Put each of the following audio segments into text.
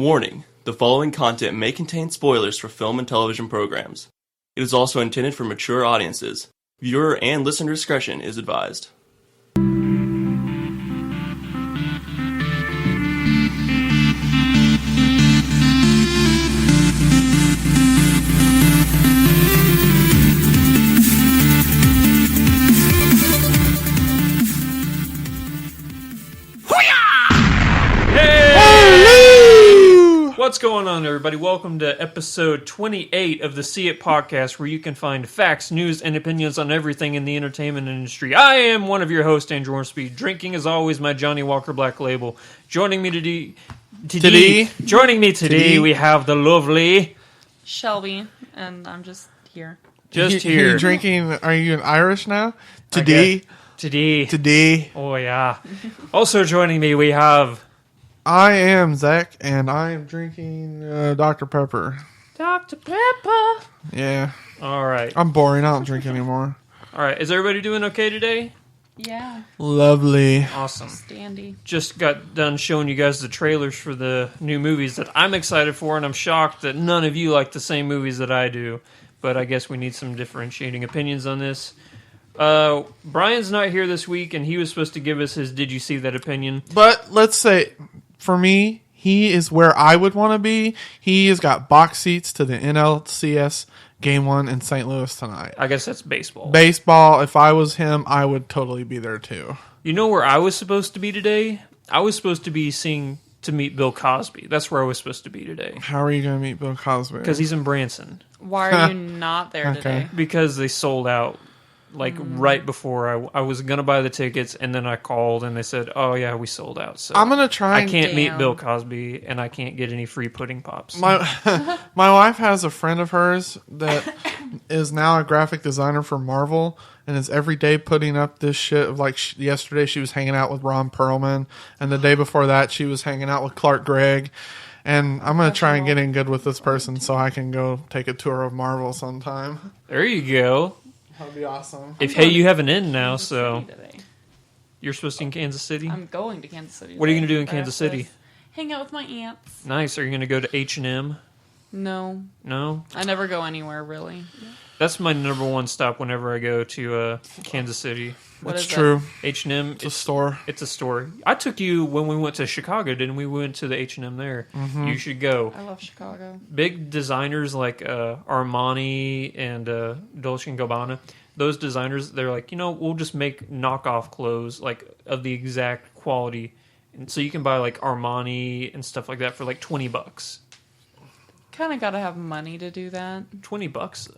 Warning, the following content may contain spoilers for film and television programs. It is also intended for mature audiences. Viewer and listener discretion is advised. What's going on, everybody? Welcome to episode 28 of the See It podcast, where you can find facts, news, and opinions on everything in the entertainment industry. I am one of your hosts, Andrew Ormsby, drinking, as always, my Johnny Walker Black Label. Joining me today, we have the lovely Shelby, and I'm just here. You're drinking, are you an Irish now? Today. Oh, yeah. Also joining me, we have... I am Zach, and I am drinking Dr. Pepper. Dr. Pepper. Yeah. All right. I'm boring. I don't drink anymore. All right. Is everybody doing okay today? Yeah. Lovely. Awesome. Standy. Just got done showing you guys the trailers for the new movies that I'm excited for, and I'm shocked that none of you like the same movies that I do. But I guess we need some differentiating opinions on this. Brian's not here this week, and he was supposed to give us his Did You See That opinion. But let's say, for me, he is where I would want to be. He has got box seats to the NLCS Game 1 in St. Louis tonight. I guess that's baseball. Baseball, if I was him, I would totally be there too. You know where I was supposed to be today? I was supposed to be to meet Bill Cosby. That's where I was supposed to be today. How are you going to meet Bill Cosby? Because he's in Branson. Why are you not there today? Because they sold out. Right before I was gonna buy the tickets, and then I called and they said, "Oh yeah, we sold out." So I'm gonna try. I can't meet Bill Cosby, and I can't get any free pudding pops. My wife has a friend of hers that is now a graphic designer for Marvel, and is every day putting up this shit. Of yesterday, she was hanging out with Ron Perlman, and the day before that, she was hanging out with Clark Gregg. And I'm gonna try and get in good with this person so I can go take a tour of Marvel sometime. There you go. That'd be awesome. You have an in now, so you're supposed to be in Kansas City? I'm going to Kansas City. What are you going to do in Kansas City? Hang out with my aunts. Nice. Are you going to go to H&M? No. No? I never go anywhere, really. That's my number one stop whenever I go to Kansas City. That's true. H&M. It's a store. It's a store. I took you when we went to Chicago, didn't we? We went to the H&M there. Mm-hmm. You should go. I love Chicago. Big designers like Armani and Dolce & Gabbana. Those designers, they're like, we'll just make knockoff clothes of the exact quality. And so you can buy Armani and stuff like that for $20. Kind of got to have money to do that. $20 though.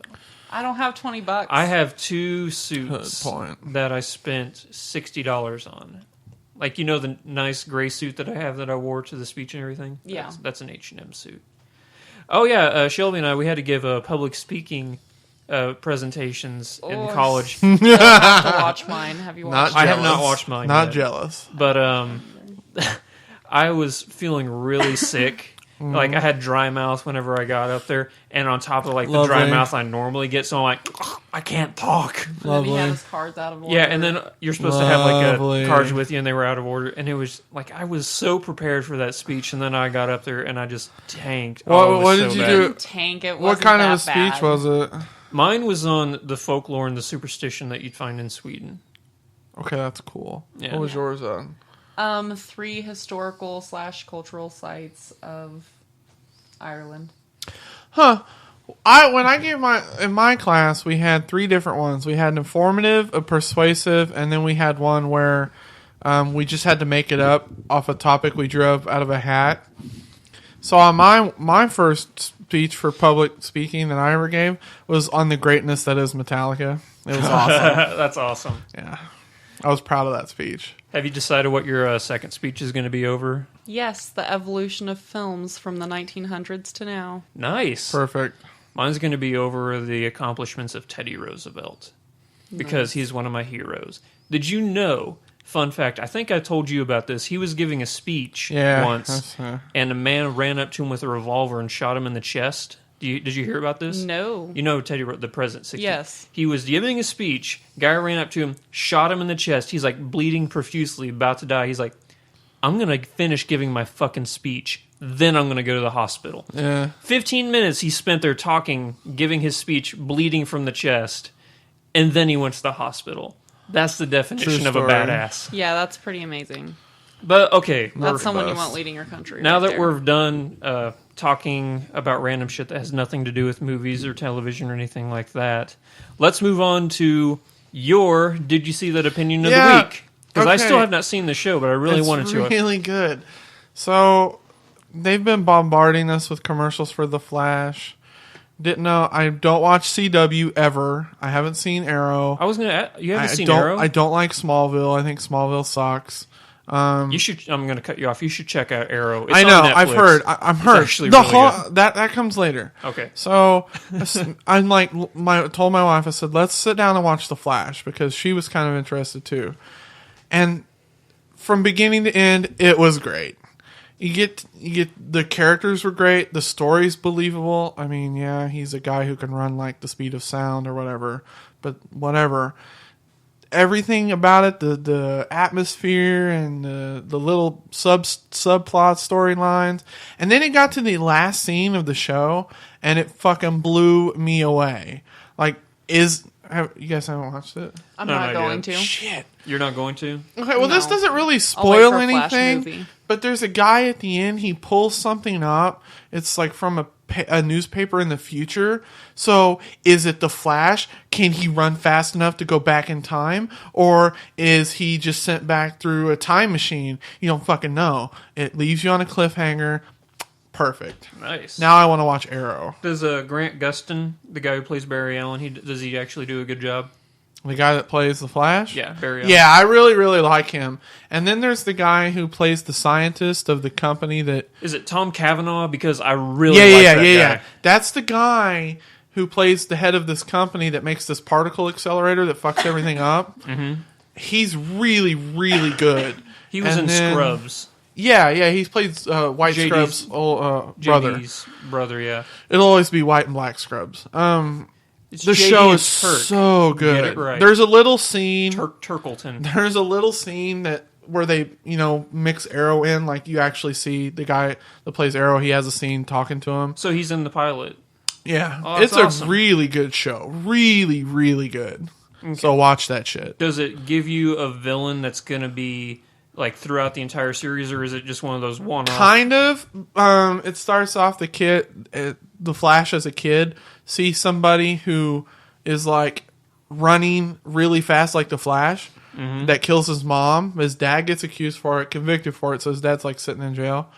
I don't have $20. I have two suits that I spent $60 on. The nice gray suit that I have that I wore to the speech and everything? Yeah. That's an H&M suit. Oh, yeah. Shelby and I, we had to give public speaking presentations in college. You'll have to watch mine. Have you watched I have not watched mine Not yet. jealous. But I was feeling really sick. I had dry mouth whenever I got up there, and on top of the dry mouth I normally get, so I'm like, I can't talk. And then he had his cards out of order. Yeah, and then you're supposed to have cards with you, and they were out of order, and it was I was so prepared for that speech, and then I got up there and I just tanked. What did you do? Tank it. What kind of a speech was it? Mine was on the folklore and the superstition that you'd find in Sweden. Okay, that's cool. Yeah. What was yours on? 3 historical / cultural sites of Ireland. Huh. When I gave in my class, we had 3 different ones. We had an informative, a persuasive, and then we had one where we just had to make it up off a topic we drew up out of a hat. So on my first speech for public speaking that I ever gave was on the greatness that is Metallica. It was awesome. That's awesome. Yeah. I was proud of that speech. Have you decided what your second speech is going to be over? Yes, the evolution of films from the 1900s to now. Nice. Perfect. Mine's going to be over the accomplishments of Teddy Roosevelt. Because he's one of my heroes. Did you know, fun fact, I think I told you about this, he was giving a speech once, and a man ran up to him with a revolver and shot him in the chest. Did you hear about this? No. You know Teddy, the president, 60. Yes. He was giving a speech. Guy ran up to him, shot him in the chest. He's bleeding profusely, about to die. He's like, I'm going to finish giving my fucking speech. then I'm going to go to the hospital. Yeah. 15 minutes he spent there talking, giving his speech, bleeding from the chest, and then he went to the hospital. That's the definition True of a story. badass. Yeah, that's pretty amazing. But, okay. That's someone you want leading your country. Now right that there. we're done talking about random shit that has nothing to do with movies or television or anything like that, let's move on to your Did You See That Opinion of the Week? Because I still have not seen the show, but I really wanted to. It's really good. So, they've been bombarding us with commercials for The Flash. Didn't know. I don't watch CW ever. I haven't seen Arrow. I was gonna. You haven't seen don't, Arrow? I don't like Smallville. I think Smallville sucks. You should. I'm gonna cut you off. You should check out Arrow. It's I know. on Netflix. I've heard. I'm heard. actually the really whole good. that comes later. Okay. So I'm like, told my wife. I said, let's sit down and watch The Flash because she was kind of interested too. And from beginning to end, it was great. You get the characters were great. The story's believable. I mean, yeah, he's a guy who can run like the speed of sound or whatever. But whatever. Everything about it, the atmosphere and the little subplot storylines, and then it got to the last scene of the show, and it fucking blew me away. Like, you guys haven't watched it? I'm No, not not going yet. to. Shit. You're not going to. Okay, well, this No. doesn't really I'll wait spoil for a Flash anything. movie. But there's a guy at the end. He pulls something up. It's like from a newspaper in the future. So is it the Flash? Can he run fast enough to go back in time, or is he just sent back through a time machine? You don't fucking know. It leaves you on a cliffhanger. Perfect. Nice. Now I want to watch Arrow. Does Grant Gustin, the guy who plays Barry Allen, does he actually do a good job? The guy that plays the Flash? Yeah, Barry Allen. Yeah, I really, really like him. And then there's the guy who plays the scientist of the company that... Is it Tom Cavanaugh? Because I really like that guy. That's the guy who plays the head of this company that makes this particle accelerator that fucks everything up. Mm-hmm. He's really, really good. He was And in then- Scrubs. Yeah, he plays White JD's Scrubs' brother. JD's brother, yeah. It'll always be White and Black Scrubs. It's The JD show and is Turk. so good. Get it right. There's a little scene... Turkleton. There's a little scene where they, mix Arrow in. Like, you actually see the guy that plays Arrow. He has a scene talking to him. So he's in the pilot. Yeah. Oh, that's it's awesome. a really good show. Really, really good. Okay. So watch that shit. Does it give you a villain that's going to be, like, throughout the entire series, or is it just one of those one-off? Kind of. It starts off the Flash as a kid sees somebody who is, like, running really fast like the Flash that kills his mom. His dad gets accused for it, convicted for it, so his dad's, like, sitting in jail.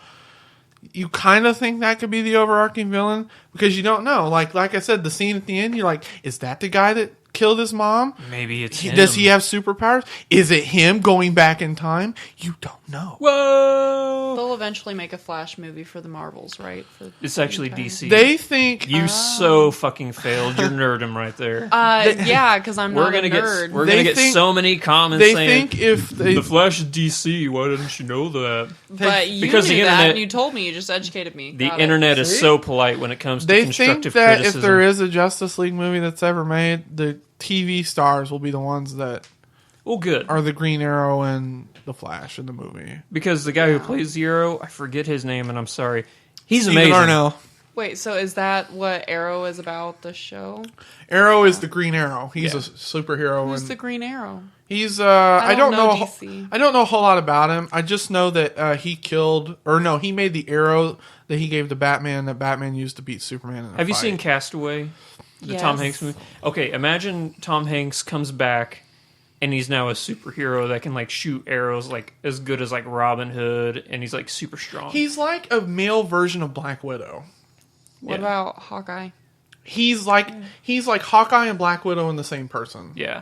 You kind of think that could be the overarching villain because you don't know. Like I said, the scene at the end, you're like, is that the guy that killed his mom? Maybe it's him. Does he have superpowers? Is it him going back in time? You don't know. Whoa! They'll eventually make a Flash movie for the Marvels, right? It's actually DC. They think You so fucking failed. You're nerding right there. Yeah, because I'm We're not gonna a nerd. We're gonna They get think- so many comments they saying think if they the Flash is DC. Why didn't you know that? but you because knew the that, internet- and you told me. You just educated me. The Got it. internet is See? so polite when it comes to they think constructive that criticism. if there is a Justice League movie that's ever made, the TV stars will be the ones that well, good. are the Green Arrow and the Flash in the movie. Because the guy who plays Zero, I forget his name, and I'm sorry. He's Stephen amazing. Arnell. Wait, so is that what Arrow is about? The show? Arrow is the Green Arrow. He's Yeah. a superhero. Who's and the Green Arrow? He's I don't know DC. I don't know a whole lot about him. I just know that he made the arrow that he gave to Batman that Batman used to beat Superman in a Have you fight. seen Castaway? The Yes. Tom Hanks movie? Okay, imagine Tom Hanks comes back and he's now a superhero that can like shoot arrows like as good as like Robin Hood, and he's like super strong. He's like a male version of Black Widow. What Yeah. about Hawkeye? He's like Hawkeye and Black Widow in the same person. Yeah.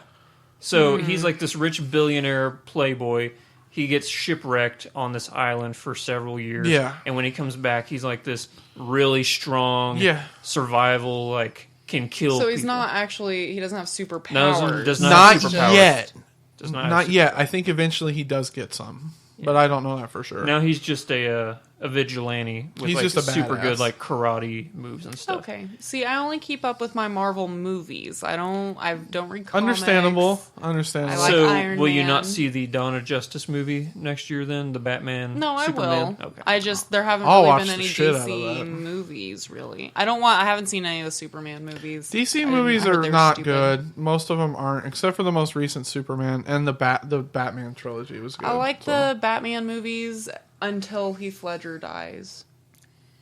So he's like this rich billionaire playboy. He gets shipwrecked on this island for several years. Yeah. And when he comes back, he's like this really strong survival, like can kill So he's people. not actually. He doesn't have superpowers. No, does not Not have superpowers. yet. Does not have Not yet. I think eventually he does get some, but I don't know that for sure. Now he's just a a vigilante with He's like just a super badass. good like karate moves and stuff. Okay. See, I only keep up with my Marvel movies. I don't read comics. Understandable. I like So Iron will you not Man. see the Dawn of Justice movie next year then? The Batman No, I Superman? will. Okay. There haven't I'll really watch been the any shit out of DC that. movies really. I haven't seen any of the Superman movies. DC I movies heard are they were not stupid. good. Most of them aren't, except for the most recent Superman and the Batman trilogy was good. I like so. the Batman movies until Heath Ledger dies.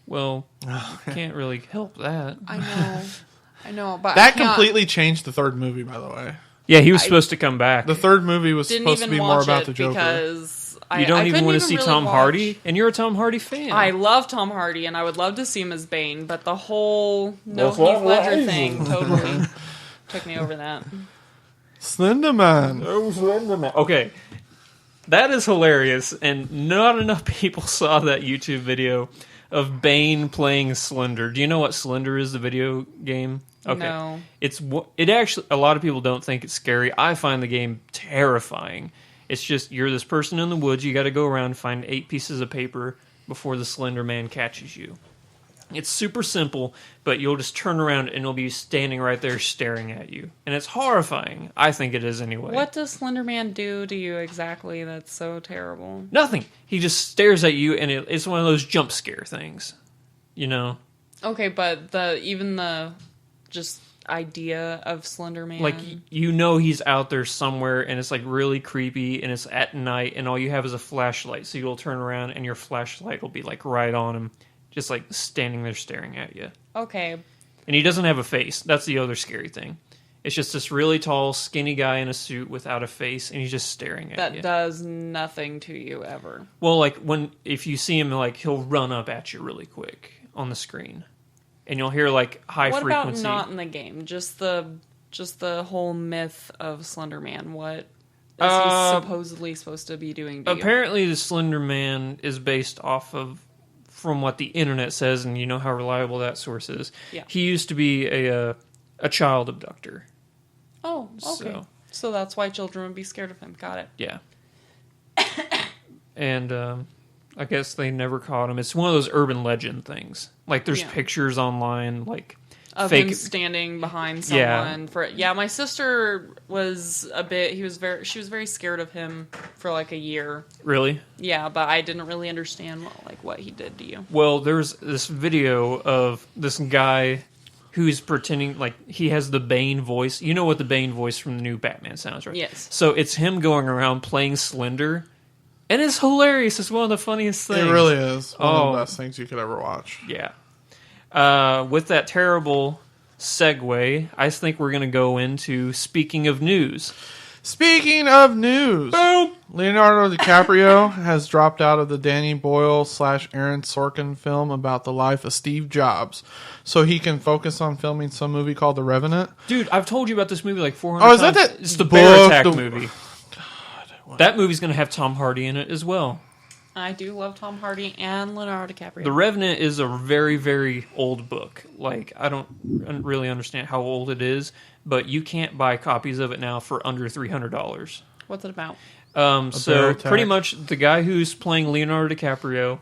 Well, you can't really help that. I know, but That I can't- completely changed the third movie, by the way. Yeah, he was supposed to come back. The third movie was didn't supposed to even be more watch about it the Joker. because You don't I even couldn't want to see really Tom watch- Hardy, and you're a Tom Hardy fan. I love Tom Hardy, and I would love to see him as Bane, but the whole Heath Ledger thing totally took me over that. Slenderman. Okay, that is hilarious, and not enough people saw that YouTube video of Bane playing Slender. Do you know what Slender is? The video game. Okay, No. it actually a lot of people don't think it's scary. I find the game terrifying. It's just you're this person in the woods. You got to go around and find 8 pieces of paper before the Slender Man catches you. It's super simple, but you'll just turn around and he'll be standing right there staring at you. And it's horrifying. I think it is anyway. What does Slender Man do to you exactly that's so terrible? Nothing. He just stares at you, and it's one of those jump scare things. You know? Okay, but even the just idea of Slender Man. Like, you know he's out there somewhere, and it's, like, really creepy, and it's at night, and all you have is a flashlight. So you'll turn around, and your flashlight will be, like, right on him. Just, like, standing there staring at you. Okay, And he doesn't have a face. That's the other scary thing. It's just this really tall, skinny guy in a suit without a face, and he's just staring at you. that does nothing to you ever. Well, like, if you see him, like, he'll run up at you really quick on the screen. And you'll hear, like, high What frequency. about not in the game? Just the whole myth of Slender Man. What is he supposedly supposed to be doing to you? Apparently, the Slender Man is based off of, from what the internet says, and you know how reliable that source is. Yeah. He used to be a child abductor. Oh, okay. So that's why children would be scared of him. Got it. Yeah. And I guess they never caught him. It's one of those urban legend things. Like, there's Yeah. pictures online, like, Of fake. him standing behind Yeah. someone my sister was she was very scared of him for like a year. Really? Yeah, but I didn't really understand what he did to you. Well, there's this video of this guy who's pretending like he has the Bane voice. You know what the Bane voice from the new Batman sounds, right? Yes. So it's him going around playing Slender, and it's hilarious. It's one of the funniest things. It really is one of Oh. the best things you could ever watch. Yeah. With that terrible segue, I think we're going to go into speaking of news. Speaking of news, Boom! Leonardo DiCaprio has dropped out of the Danny Boyle / Aaron Sorkin film about the life of Steve Jobs, so he can focus on filming some movie called The Revenant. Dude, I've told you about this movie like 400 Oh, is that times. that It's the book, Bear Attack the- movie. That movie's going to have Tom Hardy in it as well. I do love Tom Hardy and Leonardo DiCaprio. The Revenant is a very, very old book. Like, I don't really understand how old it is, but you can't buy copies of it now for under $300. What's it about? Bear So Attack. pretty much the guy who's playing Leonardo DiCaprio,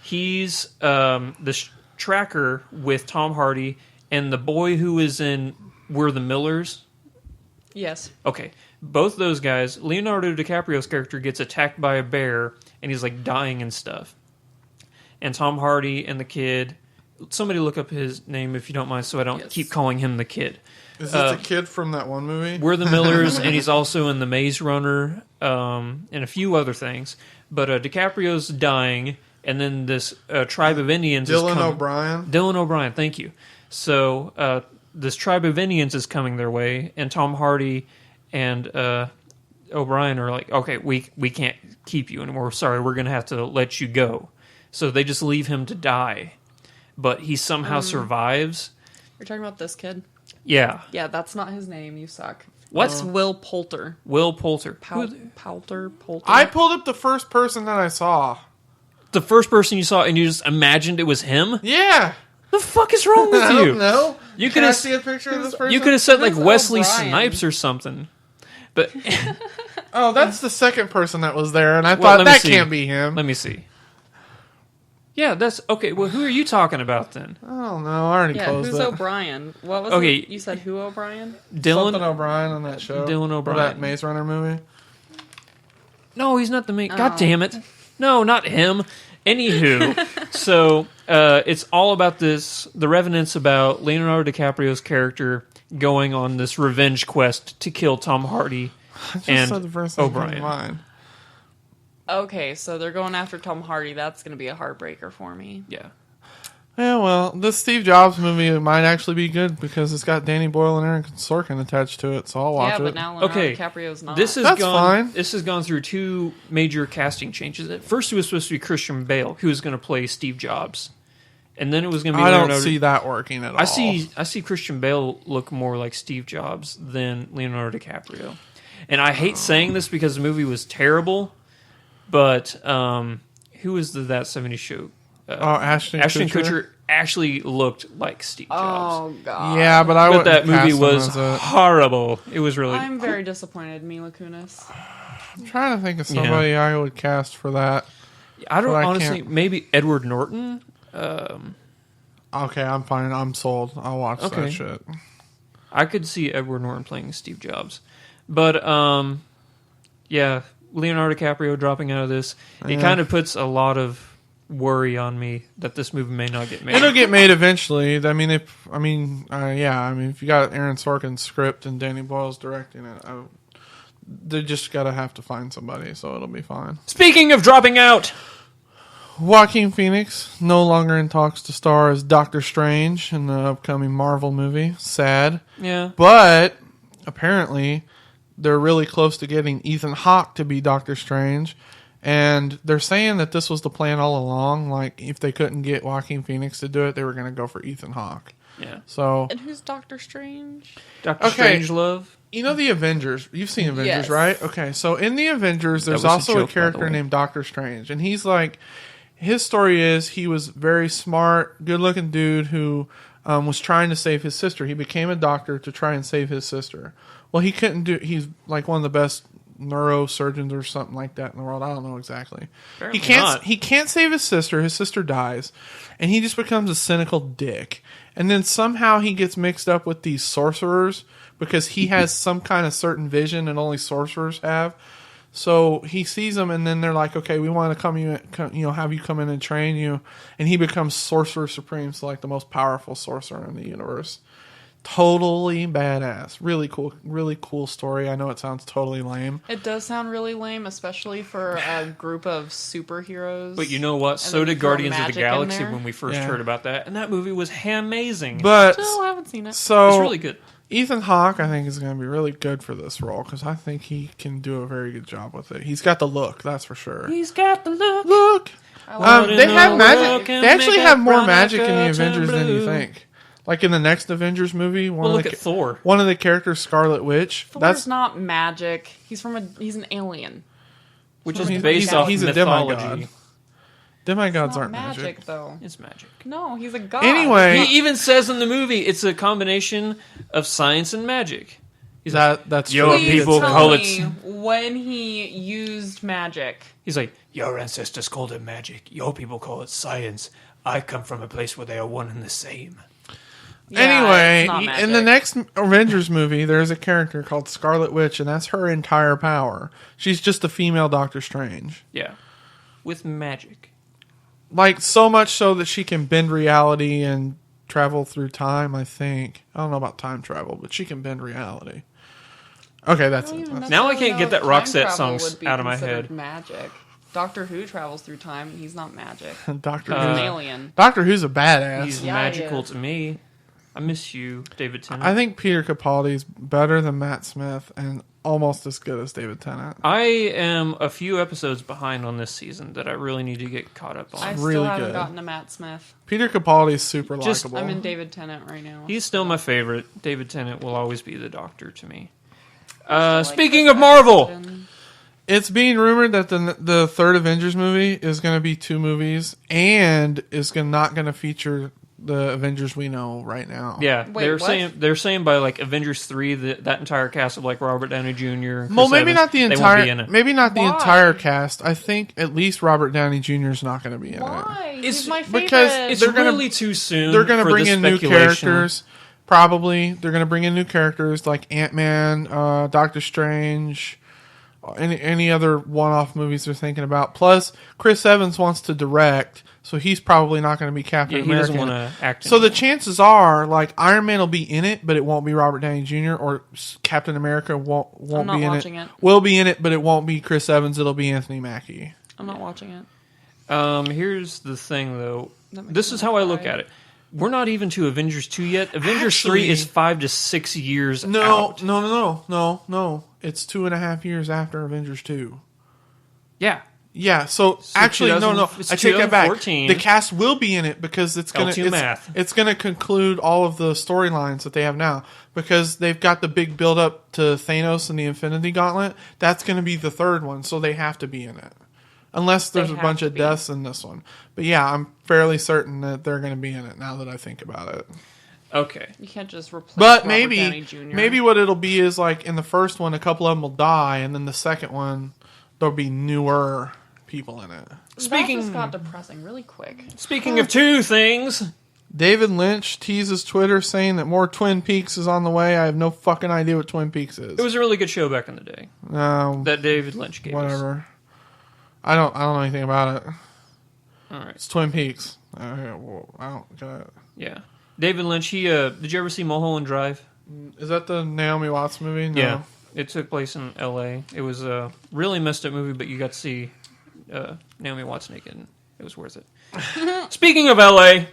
he's this tracker with Tom Hardy and the boy who is in We're the Millers. Yes. Okay, both those guys, Leonardo DiCaprio's character gets attacked by a bear, and he's like dying and stuff. And Tom Hardy and the kid, somebody look up his name if you don't mind, so I don't Yes. keep calling him the kid. Is this the kid from that one movie? We're the Millers, and he's also in The Maze Runner, and a few other things. But DiCaprio's dying, and then this tribe of Indians is Dylan coming. O'Brien. Dylan O'Brien, thank you. So this tribe of Indians is coming their way, and Tom Hardy and O'Brien are like, okay, we can't keep you anymore. Sorry, we're going to have to let you go. So they just leave him to die. But he somehow survives. You're talking about this kid? Yeah. Yeah, that's not his name. You suck. What? It's Will Poulter. Will Poulter. Poulter? I pulled up the first person that I saw. The first person you saw and you just imagined it was him? Yeah. The fuck is wrong with I you? don't know. You Can could I have see a picture of this person? you could have said like Who's Wesley O'Brien? Snipes or something. But Oh, that's the second person that was there, and I Well, thought let me that see. can't be him. let me see. Yeah, that's okay. Well, who are you talking about then? I don't know. I already Yeah, closed who's it. O'Brien? What was Okay. it? You said who O'Brien? Dylan Something O'Brien on that show. Dylan Or O'Brien. that Maze Runner movie. No, he's not the main. God Oh. damn it! No, not him. Anywho, so it's all about this. The Revenant's about Leonardo DiCaprio's character going on this revenge quest to kill Tom Hardy I just and said the first thing that came to O'Brien. mind. Okay, so they're going after Tom Hardy. That's going to be a heartbreaker for me. Yeah. Yeah, well, this Steve Jobs movie might actually be good because it's got Danny Boyle and Aaron Sorkin attached to it, so I'll watch Yeah, it. but now Leonardo Okay. DiCaprio's not. This has That's gone. fine. This has gone through two major casting changes. At first, it was supposed to be Christian Bale, who was going to play Steve Jobs, and then it was going to be I don't Leonardo. see that working at all. I see Christian Bale look more like Steve Jobs than Leonardo DiCaprio. And I hate saying this because the movie was terrible, but who was That 70s Show? Ashton Kutcher actually looked like Steve Jobs. Oh god. Yeah, but I But wouldn't that movie cast him was as a- horrible. It was really I'm very disappointed, Mila Kunis. I'm trying to think of somebody I would cast for that. I don't but I honestly can't- maybe Edward Norton. Okay, I'm fine. I'm sold. I'll watch Okay. that shit. I could see Edward Norton playing Steve Jobs. But yeah, Leonardo DiCaprio dropping out of this, it Yeah. kind of puts a lot of worry on me that this movie may not get made. It'll get made eventually. I mean, if you got Aaron Sorkin's script and Danny Boyle's directing it, they just gotta have to find somebody, so it'll be fine. Speaking of dropping out, Joaquin Phoenix no longer in talks to star as Doctor Strange in the upcoming Marvel movie. Sad, yeah, but apparently they're really close to getting Ethan Hawke to be Doctor Strange. And they're saying that this was the plan all along. Like, if they couldn't get Joaquin Phoenix to do it, they were going to go for Ethan Hawke. yeah. So, And who's Doctor Strange? Doctor Okay. Strangelove. you know the Avengers. You've seen Avengers, Yes. right? Okay, so in the Avengers, there's was a also joke, a by the character way. named Doctor Strange. And he's like, his story is he was very smart, good-looking dude who was trying to save his sister. He became a doctor to try and save his sister. Well, he couldn't do. He's like one of the best neurosurgeons or something like that in the world. I don't know exactly. Apparently He can't. not. He can't save his sister. His sister dies, and he just becomes a cynical dick. And then somehow he gets mixed up with these sorcerers because he has some kind of certain vision and only sorcerers have. So he sees them, and then they're like, "Okay, we want to have you come in and train you." And he becomes Sorcerer Supreme, so like the most powerful sorcerer in the universe. Totally badass, really cool story. I know it sounds totally lame. It does sound really lame, especially for a group of superheroes. But you know what? So then did you throw Guardians of the magic in Galaxy there. when we first Yeah. heard about that, and that movie was amazing. But Still haven't seen it. so it's really good. Ethan Hawke, I think, is going to be really good for this role because I think he can do a very good job with it. He's got the look, that's for sure. He's got the look. Look, I like it. they have the magic. world can They actually make have a more brown magic in the like a Avengers than you blue. think. Like in the next Avengers movie, Well, look at Thor. one of the characters, Scarlet Witch. Thor's not magic. He's an alien. Which He's is a based off he's a mythology. demigod. Demigods Not aren't magic, magic. though. It's magic. No, he's a god. Anyway, He even says in the movie it's a combination of science and magic. He's like, that's Yo, true. Please people tell call me it- when he used magic. he's like, your ancestors called it magic. Your people call it science. I come from a place where they are one and the same. Yeah, Anyway, it's not in the magic. next Avengers movie, there's a character called Scarlet Witch, and that's her entire power. She's just a female Doctor Strange. Yeah. With magic. Like, so much so that she can bend reality and travel through time, I think. I don't know about time travel, but she can bend reality. Okay, that's it. That's- Now I necessarily can't know get if that time Roxette travel songs would be out of my considered head. Magic. Doctor Who travels through time, and he's not magic. Doctor He's an Who's, alien. Doctor Who's a badass. He's Yeah, magical he is. to me. I miss you, David Tennant. I think Peter Capaldi's better than Matt Smith and almost as good as David Tennant. I am a few episodes behind on this season that I really need to get caught up on. I really still haven't good. gotten to Matt Smith. Peter Capaldi's super Just- likable. I'm in David Tennant right now. He's still my favorite. David Tennant will always be the Doctor to me. Like Speaking Chris of Marvel, Eccleston. It's being rumored that the third Avengers movie is going to be 2 movies and is not going to feature the Avengers we know right now. Yeah, Wait, what? they're saying by like Avengers 3 that entire cast of like Robert Downey Jr. Well, maybe not the entire. Be in it. Maybe not the Why? entire cast. I think at least Robert Downey Jr. is not going to be in it. Why? It's- He's my favorite. because It's They're gonna- really too soon. They're going to for bring the in new speculation. characters. Probably they're going to bring in new characters like Ant-Man, Doctor Strange, any other one-off movies they're thinking about. Plus, Chris Evans wants to direct, so he's probably not going to be Captain Yeah, he America. doesn't want to act. So the anymore. chances are, like, Iron Man will be in it, but it won't be Robert Downey Jr. or Captain America won't I'm not be in watching it. it. Will be in it, but it won't be Chris Evans. It'll be Anthony Mackie. I'm not watching it. Here's the thing, though. That makes This me is how I look cry. at it. We're not even to Avengers 2 yet. Avengers 3 Actually- is 5 to 6 years No, out. no. It's 2.5 years after Avengers 2. Yeah. Yeah, so So actually, no. it's I take that back. 2014. The cast will be in it because L2 math. it's gonna conclude all of the storylines that they have now because they've got the big build up to Thanos and the Infinity Gauntlet. That's gonna be the third one, so they have to be in it, unless there's They a have bunch to of be. deaths in this one. But yeah, I'm fairly certain that they're gonna be in it now that I think about it. Okay. You can't just replace But Robert Downey maybe Jr. maybe what it'll be is like in the first one, a couple of them will die, and then the second one there'll be newer people in it. That just got depressing really quick. Speaking of two things, David Lynch teases Twitter saying that more Twin Peaks is on the way. I have no fucking idea what Twin Peaks is. it was a really good show back in the day that David Lynch gave us. Whatever. I don't know anything about it. All right. It's Twin Peaks. I don't get it. Yeah. David Lynch, he did you ever see Mulholland Drive? Is that the Naomi Watts movie? No. Yeah. It took place in LA. It was a really messed up movie, but you got to see Naomi Watts naked, and it was worth it. Speaking of LA,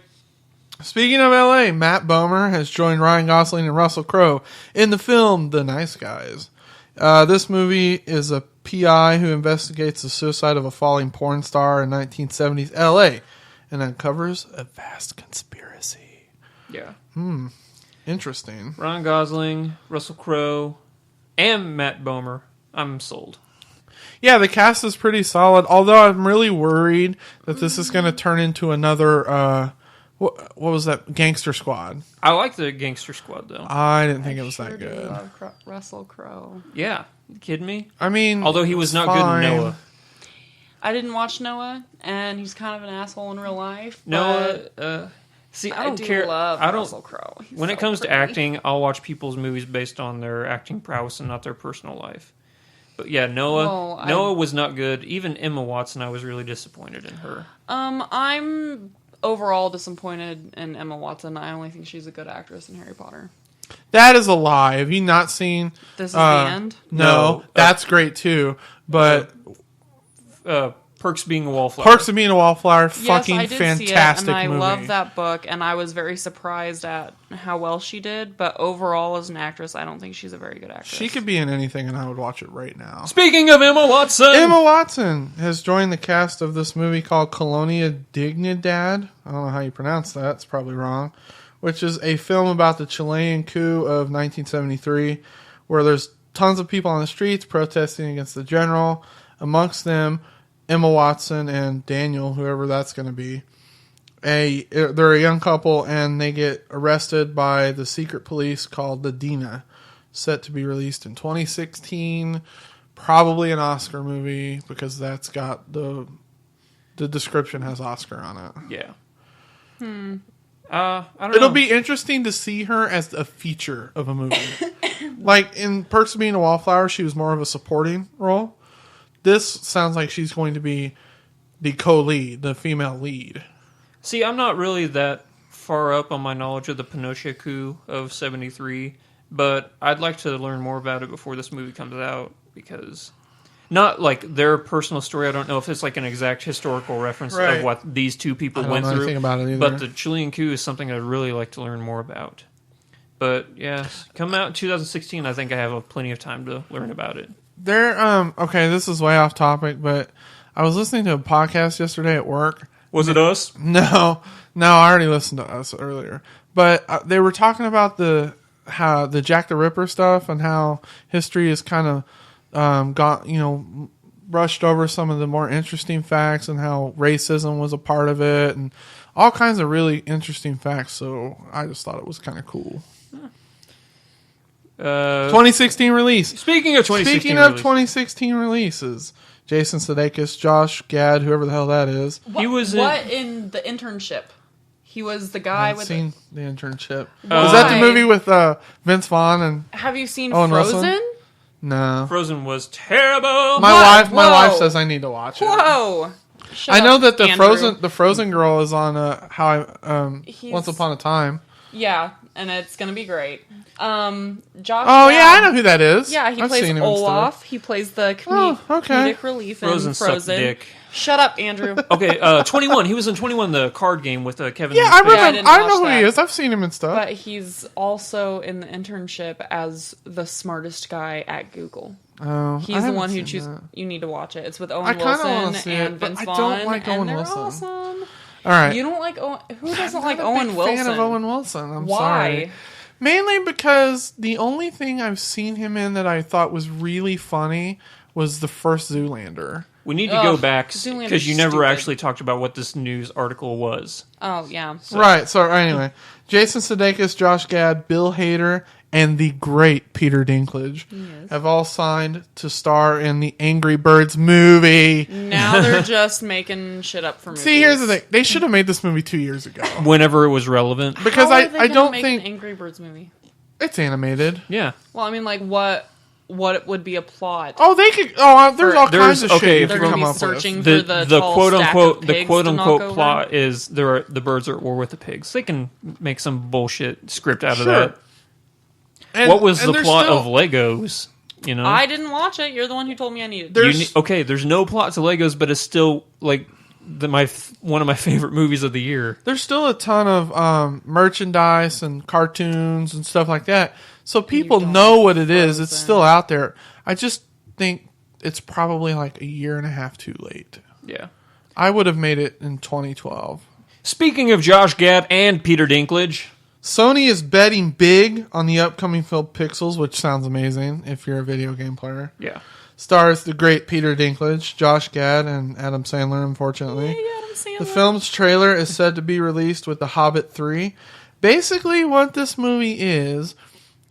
Speaking of LA, Matt Bomer has joined Ryan Gosling and Russell Crowe in the film The Nice Guys. This movie is a PI who investigates the suicide of a falling porn star in 1970s LA and uncovers a vast conspiracy. yeah, Interesting. Ryan Gosling, Russell Crowe, and Matt Bomer. I'm sold. Yeah, the cast is pretty solid, although I'm really worried that this is going to turn into another, what was that, Gangster Squad. I like the Gangster Squad though. I didn't think it was Sure that do good. love Russell Crowe. Yeah, you kidding me? I mean, Although he was it's not fine. good in Noah. I didn't watch Noah, and he's kind of an asshole in real life. Noah, but see, I I don't do care. love I don't. Russell Crowe. He's When so it comes to pretty. acting, I'll watch people's movies based on their acting prowess and not their personal life. But yeah, Noah. Well, Noah was not good. Even Emma Watson, I was really disappointed in her. I'm overall disappointed in Emma Watson. I only think she's a good actress in Harry Potter. That is a lie. Have you not seen? This is the end. No, that's great too. But Perks being a wallflower. Perks of Being a Wallflower, Yes, fucking I did fantastic see it, and I movie. love that book, and I was very surprised at how well she did. But overall, as an actress, I don't think she's a very good actress. She could be in anything, and I would watch it right now. Speaking of Emma Watson, Emma Watson has joined the cast of this movie called Colonia Dignidad. I don't know how you pronounce that. It's probably wrong. Which is a film about the Chilean coup of 1973, where there's tons of people on the streets protesting against the general. Amongst them, Emma Watson and Daniel, whoever that's going to be. They're a young couple, and they get arrested by the secret police called the DINA, set to be released in 2016. Probably an Oscar movie because that's got the description has Oscar on it. yeah. I don't It'll know. be interesting to see her as a feature of a movie. Like in Perks of Being a Wallflower, she was more of a supporting role. This sounds like she's going to be the co-lead, the female lead. See, I'm not really that far up on my knowledge of the Pinochet coup of 73, but I'd like to learn more about it before this movie comes out, because not like their personal story. I don't know if it's like an exact historical reference Right. of what these two people I don't went know through. anything about it either. But the Chilean coup is something I'd really like to learn more about. But yeah, come out in 2016. I think I have plenty of time to learn about it. Okay, this is way off topic, but I was listening to a podcast yesterday at work. Was it us? No, I already listened to us earlier. But they were talking about the Jack the Ripper stuff and how history has kind of brushed over some of the more interesting facts and how racism was a part of it and all kinds of really interesting facts. So I just thought it was kind of cool. 2016 release. Speaking of 2016 releases, Jason Sudeikis, Josh Gad, whoever the hell that is. He was in The Internship? He was the guy I've with. seen The Internship. Why? Was that the movie with Vince Vaughn and? Have you seen Owen Frozen? Wilson? No. Frozen was terrible. My Whoa. wife says I need to watch it. Whoa! Shut I know up, that the Andrew. Frozen girl is on He's- Once Upon a Time. Yeah, and it's gonna be great. Josh. Oh yeah, I know who that is. Yeah, he I've plays seen him and stuff. Olaf. He plays the Oh, okay. comedic relief in Frozen Frozen. sucked dick. Shut up, Andrew. Okay, 21. He was in 21, the card game with Kevin. Yeah, I Spacey. remember. didn't I watch know who he that. is. I've seen him and stuff. But he's also in The Internship as the smartest guy at Google. Oh, I He's the haven't one who seen chooses. that. You need to watch it. It's with Owen I kinda wanna Wilson see and it, but Vince I Vaughn, don't like Owen and they're Wilson. awesome. All right. You don't like Owen? Who doesn't I'm like not a Owen big Wilson? fan of Owen Wilson. I'm Why? sorry. Mainly because the only thing I've seen him in that I thought was really funny was the first Zoolander. We need to go Ugh, back Zoolander's because you never stupid. actually talked about what this news article was. Oh yeah. Right. So anyway, Jason Sudeikis, Josh Gad, Bill Hader, and the great Peter Dinklage have all signed to star in the Angry Birds movie. Now they're just making shit up for movies. See, here's the thing: they should have made this movie 2 years ago Whenever it was relevant. because How are they I gonna don't make think an Angry Birds movie. it's animated. Yeah. Well, I mean, like what would be a plot? Oh, they could. Oh, there's all There's- kinds of okay, shit you if They're could gonna come be up searching with. for The the tall quote stack unquote of the pigs quote to knock unquote over. plot is the birds are at war with the pigs. They can make some bullshit script out of Sure. that. And- What was and the there's plot still- of Legos? You know, I didn't watch it. You're the one who told me I needed. There- You there's- okay. There's no plot to Legos, but it's still like one of my favorite movies of the year. There's still a ton of merchandise and cartoons and stuff like that. So people don't know what it is. It's Frozen. still out there. I just think it's probably like a year and a half too late. Yeah. I would have made it in 2012. Speaking of Josh Gad and Peter Dinklage, Sony is betting big on the upcoming film Pixels, which sounds amazing if you're a video game player. yeah, Stars the great Peter Dinklage, Josh Gad, and Adam Sandler, unfortunately. Adam Sandler. The film's trailer is said to be released with The Hobbit 3. Basically, what this movie is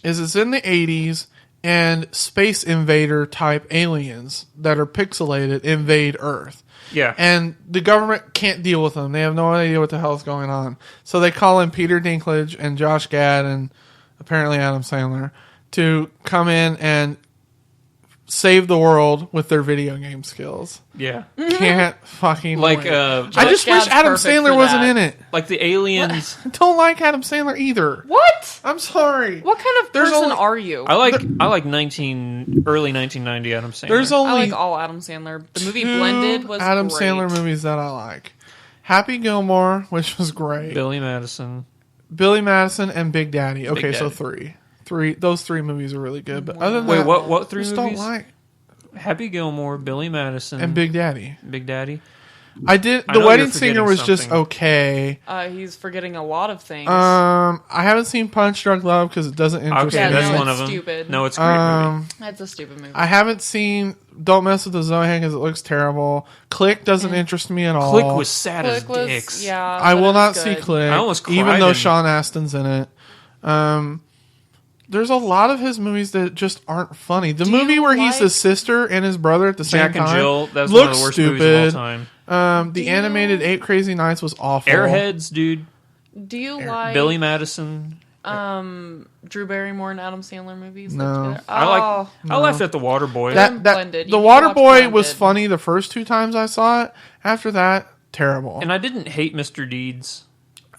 it's in the 80s, and space invader type aliens that are pixelated invade Earth. yeah. And the government can't deal with them. They have no idea what the hell's going on. So they call in Peter Dinklage and Josh Gad and apparently Adam Sandler to come in and save the world with their video game skills. Yeah. Can't fucking Like wait. uh I just Gad's wish Adam perfect Sandler for wasn't that. in it. like the aliens. I don't like Adam Sandler either. What? I'm sorry. What kind of There's person only- are you? I like early 1990 Adam Sandler. There's I only like all Adam Sandler. The movie two Blended was Adam great. Sandler movies that I like. Happy Gilmore, which was great. Billy Madison. Billy Madison and Big Daddy. Okay, Big so Daddy. three. Those three movies are really good. But other than Wait, that, what I three just movies? don't like. Happy Gilmore, Billy Madison, And Big Daddy. Big Daddy. I did. I The know Wedding you're Singer forgetting was just something. okay. He's forgetting a lot of things. I haven't seen Punch Drunk Love because it doesn't interest Okay, Yeah, me. that's no, one it's of them. stupid. No, it's a great movie. That's a stupid movie. I haven't seen Don't Mess with the Zohan because it looks terrible. Click doesn't interest me at all. Click was sad Click as was, dicks. yeah. I but will it not was see good. Click. I almost cried even though in- Sean Astin's in it. There's a lot of his movies that just aren't funny. The Do movie you where he's like- his sister and his brother at the same Jack time and Jill. That's one of looks the worst stupid. movies of all time. The Do you- animated Eight Crazy Nights was awful. Airheads, dude. Do you like Billy Madison. Drew Barrymore and Adam Sandler movies? No. Together? I laughed at The Waterboy. That- Blended. The You can watch Waterboy was Blended. funny the first two times I saw it. After that, terrible. And I didn't hate Mr. Deeds.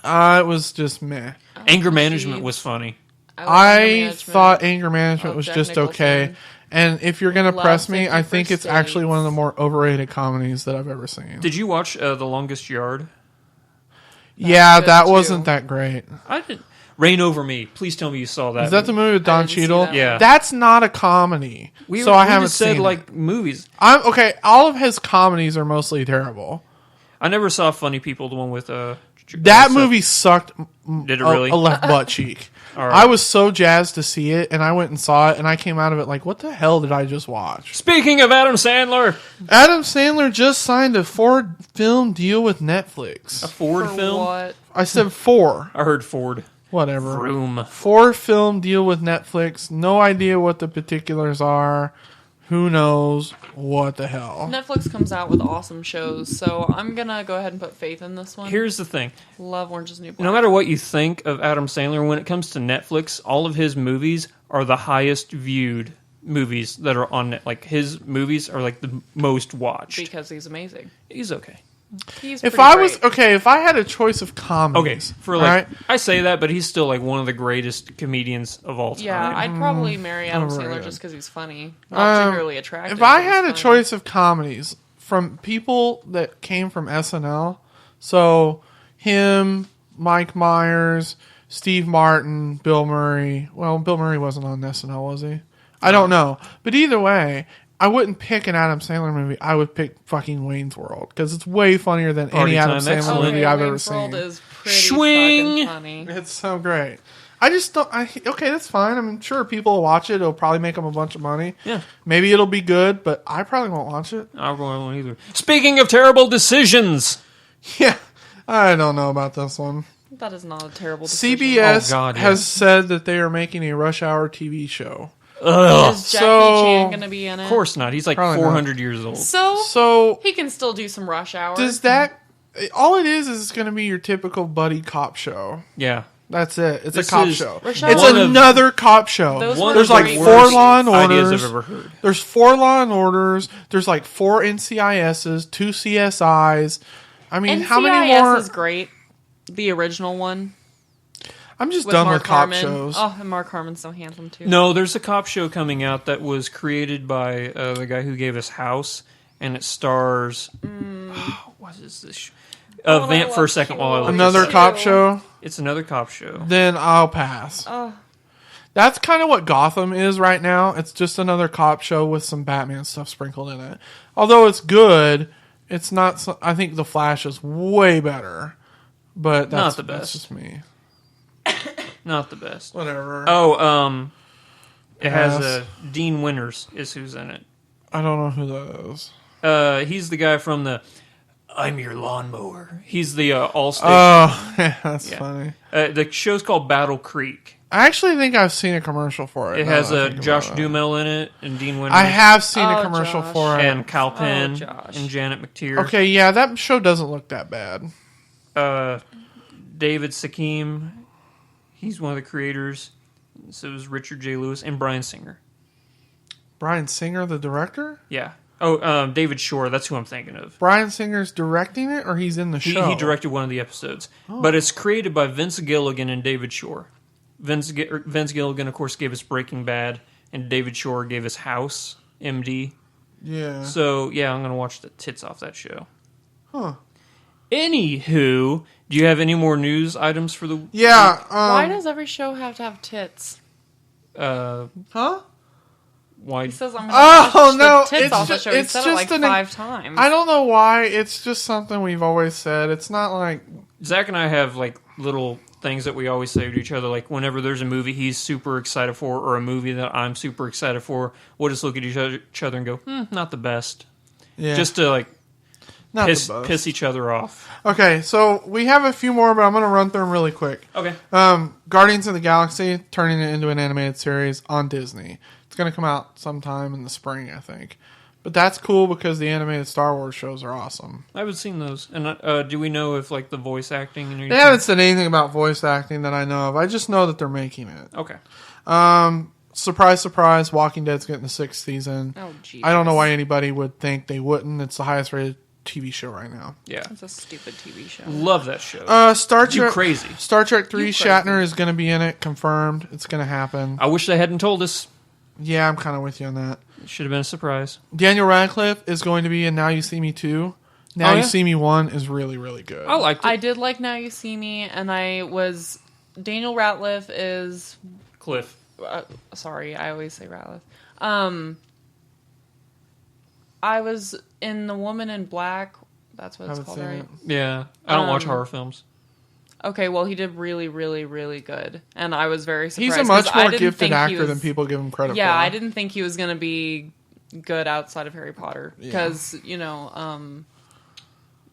It was just meh. Anger Management Deeds. was funny. like I Management. thought Anger Management of was Jack just Nicholson. okay. And if you're gonna Love press me, 50 I think First it's actually one of the Dates. more overrated comedies that I've ever seen. Did you watch The Longest Yard? Yeah, good that too. wasn't that great. I didn't. Rain Over Me. Please tell me you saw that. Is that the movie with Don didn't see Cheadle? that. Yeah. That's not a comedy. We I haven't just said seen like it. movies. I'm okay. All of his comedies are mostly terrible. I never saw Funny People, the one with That movie sucked. Did it really? A left butt cheek. All right. I was so jazzed to see it, and I went and saw it, and I came out of it like, what the hell did I just watch? Speaking of Adam Sandler, Adam Sandler just signed a 4-film deal with Netflix. a Ford For film. what? I said 4. I heard Ford. Whatever. Vroom. 4-film deal with Netflix. No idea what the particulars are. Who knows what the hell? Netflix comes out with awesome shows, so I'm gonna go ahead and put faith in this one. Here's the thing. Love Orange is the New Black. No matter what you think of Adam Sandler, when it comes to Netflix, all of his movies are the highest viewed movies that are on net. Like, his movies are like the most watched. Because he's amazing. He's okay. He's If pretty I was great. if I had a choice of Okay, comedies, for like, right? I say that, but he's still like one of the greatest comedians of all time. Yeah, I'd probably marry Adam Sandler overrated. just because he's funny. Not particularly attractive. If I but he's had a funny. choice of comedies from people that came from SNL, so him, Mike Myers, Steve Martin, Bill Murray. Well, Bill Murray wasn't on SNL, was he? I don't know. But either way, I wouldn't pick an Adam Sandler movie. I would pick fucking Wayne's World because it's way funnier than Party any Adam Time Sandler Excellent. movie I've ever Wayne's World seen. is pretty Swing! fucking funny. It's so great. I just don't. Okay, that's fine. I'm sure people will watch it. It'll probably make them a bunch of money. Yeah. Maybe it'll be good, but I probably won't watch it. I won't either. Speaking of terrible decisions, Yeah, I don't know about this one. That is not a terrible decision. CBS Oh, God, has yes. said that they are making a Rush Hour TV show. Is Jackie So- Chan going to be in it? of course not. He's like Probably not. 400 years old. So He can still do some Rush Hour. does that? All it is it's going to be your typical buddy cop show. Yeah. That's it. It's This a cop is show. Rush It's Hour- one of- another cop show. Those One were There's of like great the 4 worst Law and ideas Orders. I've ever heard. There's 4 Law and Orders. There's like 4 NCISs, 2 CSIs. I mean, how many more? is great. The original one I'm just with done Mark with cop Harmon. shows. Oh, and Mark Harmon's so handsome too. No, there's a cop show coming out that was created by the guy who gave us House, and it stars. What is this? Oh, Vamp I for a love second you. while I look Another this up. cop show. It's another cop show. Then I'll pass. Oh, That's kind of what Gotham is right now. It's just another cop show with some Batman stuff sprinkled in it. Although it's good, it's not. I think The Flash is way better, but that's Not the That's best. just me. Not the best. Whatever. Oh, it has Pass. Dean Winters is who's in it. I don't know who that is. He's the guy from the I'm Your Lawnmower. He's the Allstate. Oh, yeah, that's Yeah. funny. The show's called Battle Creek. I actually think I've seen a commercial for it. It now has that I think Josh about it. Duhamel in it, and Dean Winters. I have seen a Oh, commercial Josh. for it. and Kal Penn Josh. and Janet McTeer. Okay, yeah, that show doesn't look that bad. David Sakim, he's one of the creators. So is Richard J. Lewis and Bryan Singer. Bryan Singer, the director? Yeah. Oh, David Shore. That's who I'm thinking of. Bryan Singer's directing it, or he's in the show? He directed one of the episodes, but it's created by Vince Gilligan and David Shore. Vince Gilligan, of course, gave us Breaking Bad, and David Shore gave us House, MD. Yeah. So yeah, I'm gonna watch the tits off that show. Huh. Anywho, do you have any more news items for the? Yeah. why does every show have to have tits? Huh? Why? He says I'm Oh, gonna no, watch the tits it's off the ju- show. He it's said it just like an- 5 times. I don't know why. It's just something we've always said. It's not like Zach and I have like little things that we always say to each other. Like whenever there's a movie he's super excited for, or a movie that I'm super excited for, we'll just look at each other and go, "Not the best." yeah, Just to like not piss the best. piss each other off. Okay, so we have a few more, but I'm going to run through them really quick. Okay. Guardians of the Galaxy turning it into an animated series on Disney. It's going to come out sometime in the spring, I think. But that's cool because the animated Star Wars shows are awesome. I haven't seen those. And do we know if like the voice acting and They anything? haven't said anything about voice acting that I know of. I just know that they're making it. Okay. Surprise, surprise, Walking Dead's getting the 6th season. Oh, Jesus. I don't know why anybody would think they wouldn't. It's the highest rated TV show right now. Yeah. It's a stupid TV show. Love that show. Star You Trek crazy. Star Trek 3 You crazy. Shatner is going to be in it, confirmed. It's going to happen. I wish they hadn't told us. Yeah, I'm kind of with you on that. It should have been a surprise. Daniel Radcliffe is going to be in Now You See Me 2. Now Oh, You yeah? See Me 1 is really, really good. I liked it. I did like Now You See Me, and Daniel Ratliff is Cliff. sorry, I always say Ratliff. I was in The Woman in Black That's what it's Haven't called, seen right? it. Yeah, I don't watch horror films. Okay, well, he did really, really, really good, and I was very surprised. He's a much 'cause I more didn't gifted think he actor than was- people give him credit Yeah, for. I didn't think he was going to be good outside of Harry Potter because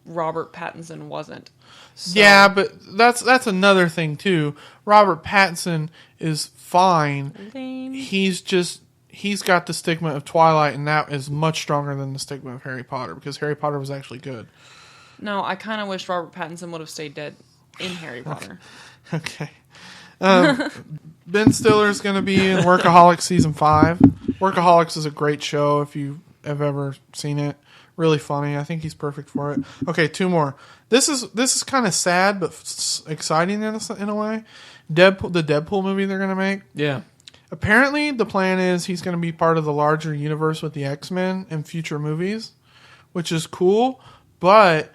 Robert Pattinson wasn't. So, Yeah, but that's another thing too. Robert Pattinson is fine. lame. He's got the stigma of Twilight, and that is much stronger than the stigma of Harry Potter because Harry Potter was actually good. No, I kind of wish Robert Pattinson would have stayed dead in Harry Potter. Okay. Ben Stiller's going to be in Workaholics season 5. Workaholics is a great show if you have ever seen it. Really funny. I think he's perfect for it. Okay, 2 more. This is kind of sad but exciting in a way. The Deadpool movie they're going to make. Yeah. Apparently, the plan is he's going to be part of the larger universe with the X-Men in future movies, which is cool. But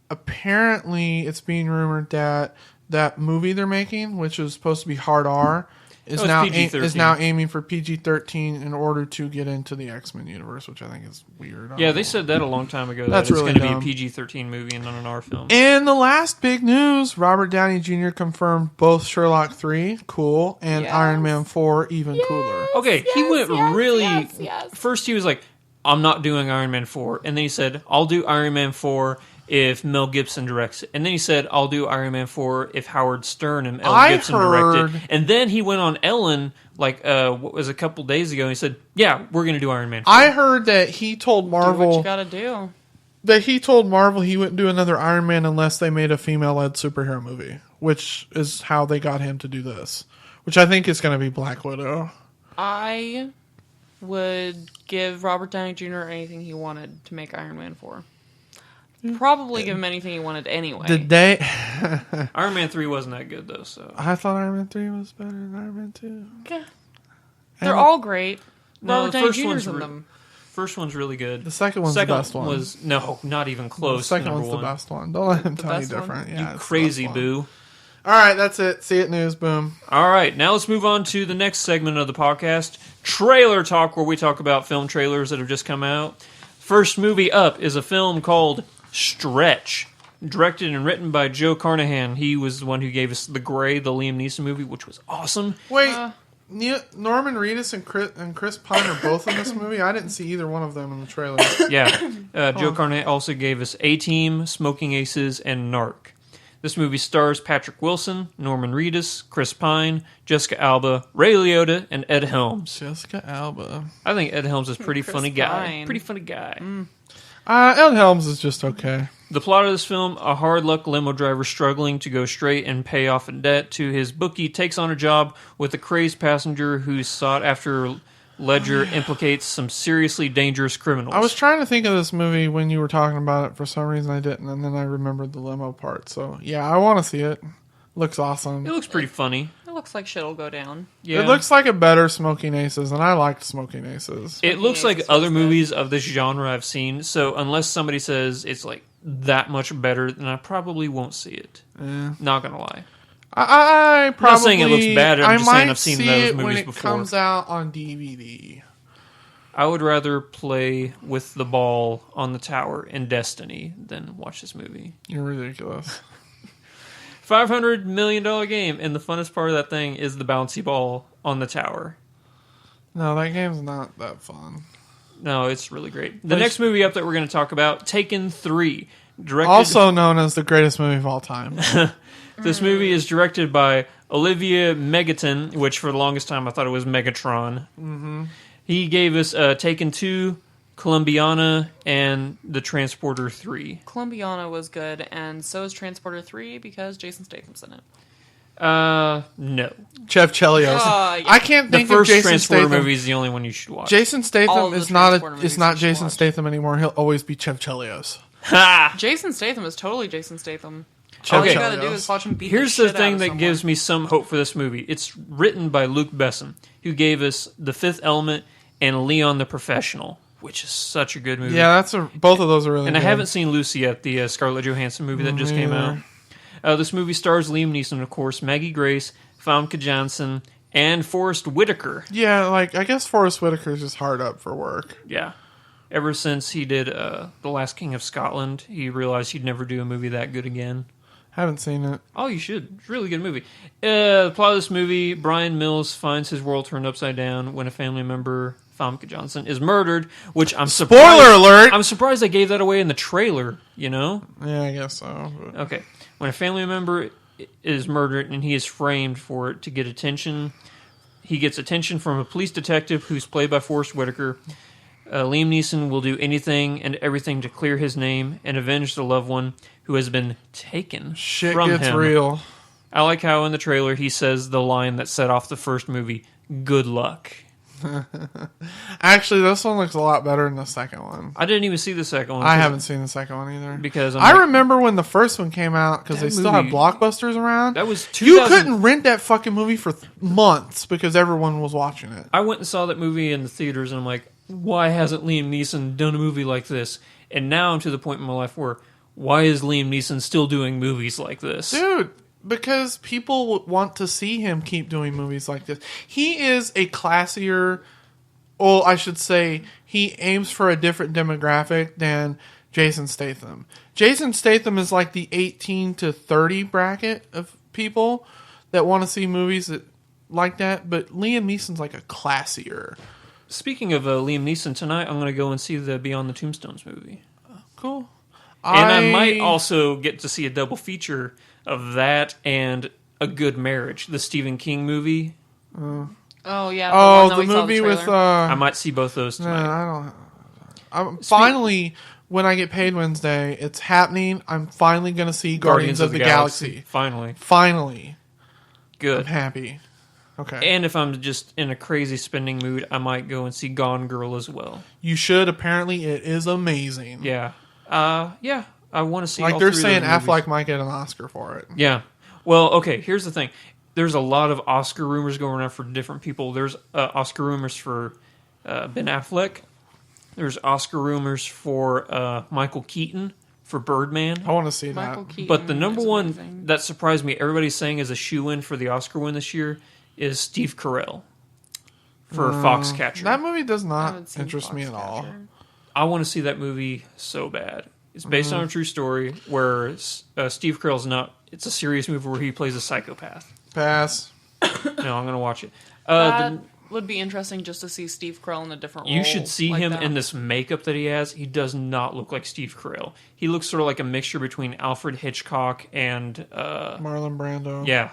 apparently, it's being rumored that movie they're making, which is supposed to be hard R, is it's now PG-13. aiming for PG-13 in order to get into the X-Men universe, which I think is weird. Yeah, they said that a long time ago. That's that it's really going to dumb. be a PG-13 movie and not an R film. And the last big news, Robert Downey Jr. confirmed both Sherlock 3, cool, and Yes. Iron Man 4, even cooler. Okay, he went really. yes. First, he was like, "I'm not doing Iron Man 4," and then he said, "I'll do Iron Man 4 if Mel Gibson directs it," and then he said, "I'll do Iron Man 4 if Howard Stern and Mel Gibson direct it." And then he went on Ellen, what was a couple days ago, and he said, "Yeah, we're going to do Iron Man 4." I heard that he told Do what Marvel you gotta do. he wouldn't do another Iron Man unless they made a female-led superhero movie, which is how they got him to do this, which I think is going to be Black Widow. I would give Robert Downey Jr. anything he wanted to make Iron Man 4. Probably give him anything he wanted anyway. Did they? Iron Man 3 wasn't that good, though, so. I thought Iron Man 3 was better than Iron Man 2. Okay. They're all great. No, Robert the Downey first Jr.'s one's in re- them. First one's really good. The second one's Second the best one. was no, not even The close. second to one's number the one. best one. Don't let him tell you best one? different. You Yeah, it's the crazy best one. boo. All right, that's it. See it news. Boom. All right, now let's move on to the next segment of the podcast, Trailer Talk, where we talk about film trailers that have just come out. First movie up is a film called Stretch, directed and written by Joe Carnahan. He was the one who gave us The Gray, the Liam Neeson movie, which was awesome. Wait, Norman Reedus and Chris Pine are both in this movie. I didn't see either one of them in the trailer. Yeah, Joe Carnahan also gave us A-Team, Smoking Aces, and Narc. This movie stars Patrick Wilson, Norman Reedus, Chris Pine, Jessica Alba, Ray Liotta, and Ed Helms. Jessica Alba. I think Ed Helms is a pretty Chris funny guy. Pine. Pretty funny guy. Ed Helms is just okay. The plot of this film, a hard luck limo driver struggling to go straight and pay off in debt to his bookie takes on a job with a crazed passenger whose sought after ledger implicates some seriously dangerous criminals. I was trying to think of this movie when you were talking about it. For some reason, I didn't, and then I remembered the limo part. So, yeah, I want to see it. Looks awesome. It looks pretty funny. It looks like shit'll go down. Yeah. It looks like a better Smoking Aces, and I liked Smoking Aces. It looks like Aces other was movies of this genre I've seen, so unless somebody says it's like that much better, then I probably won't see it. Not gonna lie. I probably. I'm not saying it looks bad, I'm just saying might I've seen see those it when movies it before. comes out on DVD. I would rather play with the ball on the tower in Destiny than watch this movie. You're ridiculous. $500 million game, and the funnest part of that thing is the bouncy ball on the tower. No, that game's not that fun. No, it's really great. The next movie up that we're going to talk about, Taken 3. Directed, Also known as the greatest movie of all time. this movie is directed by Olivia Megaton, which for the longest time I thought it was Megatron. Mm-hmm. He gave us Taken 2, Columbiana, and The Transporter 3. Columbiana was good, and so is Transporter 3 because Jason Statham's in it. No. Jeff Chelios. Yeah. I can't The think of first Jason Transporter Statham. movie is the only one you should watch. Jason All Statham of the is not Transporter it's movies not you should Jason watch. Statham anymore. He'll always be Jeff Chelios. Ha! Jason Statham is totally Jason Statham. Chev All you Okay. gotta do Chelios. is watch him beat Here's the the shit thing out that of someone. gives me some hope for this movie. It's written by Luke Besson, who gave us The Fifth Element and Leon the Professional, which is such a good movie. Yeah, both of those are really and good. I haven't seen Lucy yet, the Scarlett Johansson movie that just came out. This movie stars Liam Neeson, of course, Maggie Grace, Famke Janssen, and Forrest Whitaker. Yeah, like I guess Forrest Whitaker's just hard up for work. Yeah. Ever since he did The Last King of Scotland, he realized he'd never do a movie that good again. Haven't seen it. Oh, you should. It's a really good movie. The plot of this movie, Brian Mills finds his world turned upside down when a family member, Famke Johnson, is murdered, which I'm surprised... Spoiler alert! I'm surprised they gave that away in the trailer, you know? Yeah, I guess so. But... Okay. When a family member is murdered and he is framed for it to get attention, he gets attention from a police detective who's played by Forrest Whitaker. Liam Neeson will do anything and everything to clear his name and avenge the loved one who has been taken Shit from gets him. real. I like how in the trailer he says the line that set off the first movie, "Good luck." Actually, this one looks a lot better than the second one. I didn't even see the second one. I haven't seen the second one either. Because I remember when the first one came out because That they still had movie- Blockbusters around. That was You 2000 couldn't rent that fucking movie for months because everyone was watching it. I went and saw that movie in the theaters and I'm like, why hasn't Liam Neeson done a movie like this? And now I'm to the point in my life where, why is Liam Neeson still doing movies like this? Dude, because people want to see him keep doing movies like this. He is a classier, well, I should say, he aims for a different demographic than Jason Statham. Jason Statham is like the 18 to 30 bracket of people that want to see movies like that, but Liam Neeson's like a classier. Speaking of Liam Neeson, tonight I'm going to go and see the Beyond the Tombstones movie. Cool. And I might also get to see a double feature of that and A Good Marriage, the Stephen King movie. Oh yeah. Oh, one that the we saw movie with... I might see both those no, tonight. I don't... finally, when I get paid Wednesday, it's happening. I'm finally going to see Guardians of the Galaxy. Finally. Finally. I'm Good. happy. Okay. And if I'm just in a crazy spending mood, I might go and see Gone Girl as well. You should. Apparently, it is amazing. Yeah. Yeah. I want to see Like all they're three of saying those movies. Affleck might get an Oscar for it. Yeah. Well, okay, here's the thing. There's a lot of Oscar rumors going around for different people. There's Oscar rumors for Ben Affleck. There's Oscar rumors for Michael Keaton for Birdman. I want to see Michael that. Keaton. But the number is one amazing. that surprised me, everybody's saying is a shoe-in for the Oscar win this year, is Steve Carell for Foxcatcher. That movie does I not haven't seen interest me at all. Foxcatcher. I want to see that movie so bad. It's based on a true story where Steve Carell's not... It's a serious movie where he plays a psychopath. Pass. No, I'm going to watch it. That would be interesting just to see Steve Carell in a different role. You should see like him that. in this makeup that he has. He does not look like Steve Carell. He looks sort of like a mixture between Alfred Hitchcock and... Marlon Brando. yeah.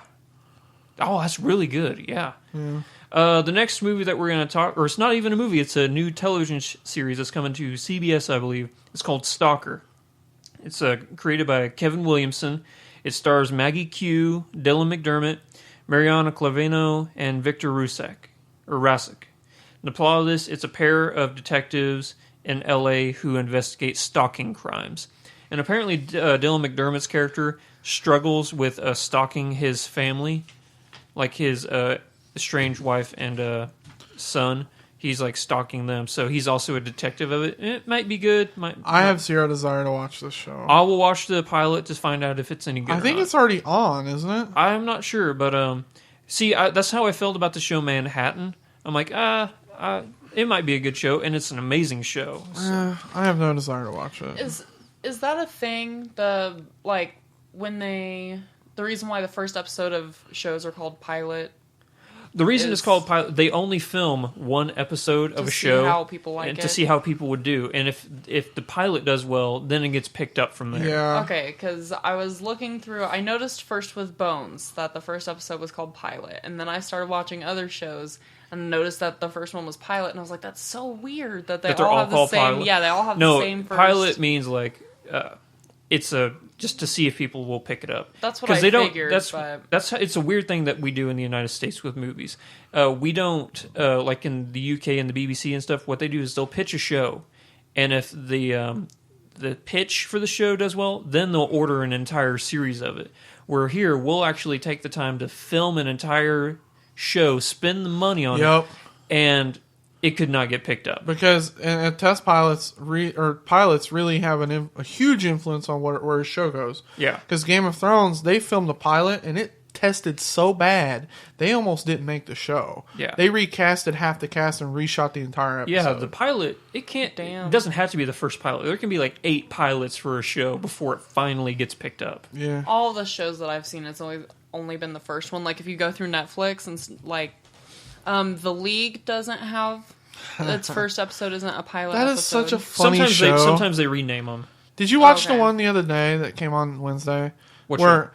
Oh, that's really good. Yeah. The next movie that we're going to talk... Or it's not even a movie. It's a new television series that's coming to CBS, I believe. It's called Stalker. It's created by Kevin Williamson. It stars Maggie Q, Dylan McDermott, Mariana Clavino, and Victor Rusek. The plot of this, it's a pair of detectives in L.A. who investigate stalking crimes. And apparently Dylan McDermott's character struggles with stalking his family, like his estranged wife and son. He's like stalking them, so he's also a detective of it. It might be good. I have zero desire to watch this show. I will watch the pilot to find out if it's any good. I think or not. it's already on, isn't it? I'm not sure, but see, that's how I felt about the show Manhattan. I'm like, it might be a good show, and it's an amazing show. So. I have no desire to watch it. Is that a thing? The reason why the first episode of shows are called pilot. The reason it's called pilot, they only film one episode of a show see how people like and it. to see how people would do, and if the pilot does well, then it gets picked up from there. Yeah. Okay, because I was looking through. I noticed first with Bones that the first episode was called Pilot, and then I started watching other shows and noticed that the first one was Pilot, and I was like, "That's so weird that They're all all have the called same." pilot? Yeah, they all have No, the same. First. pilot means like it's just to see if people will pick it up. That's what 'Cause I they don't. figured, That's it's a weird thing that we do in the United States with movies. We don't like in the UK and the BBC and stuff. What they do is they'll pitch a show, and if the pitch for the show does well, then they'll order an entire series of it. Where here we'll actually take the time to film an entire show, spend the money on it, and it could not get picked up. Because test pilots pilots really have a huge influence on where a show goes. Yeah. Because Game of Thrones, they filmed the pilot and it tested so bad, they almost didn't make the show. Yeah. They recasted half the cast and reshot the entire episode. Yeah, the pilot, it doesn't have to be the first pilot. There can be like 8 pilots for a show before it finally gets picked up. Yeah. All the shows that I've seen, it's only been the first one. Like, if you go through Netflix and, like, The League doesn't have... its first episode isn't a pilot That episode. is such a funny show. Sometimes they rename them. Did you watch Okay. the one the other day that came on Wednesday? Which where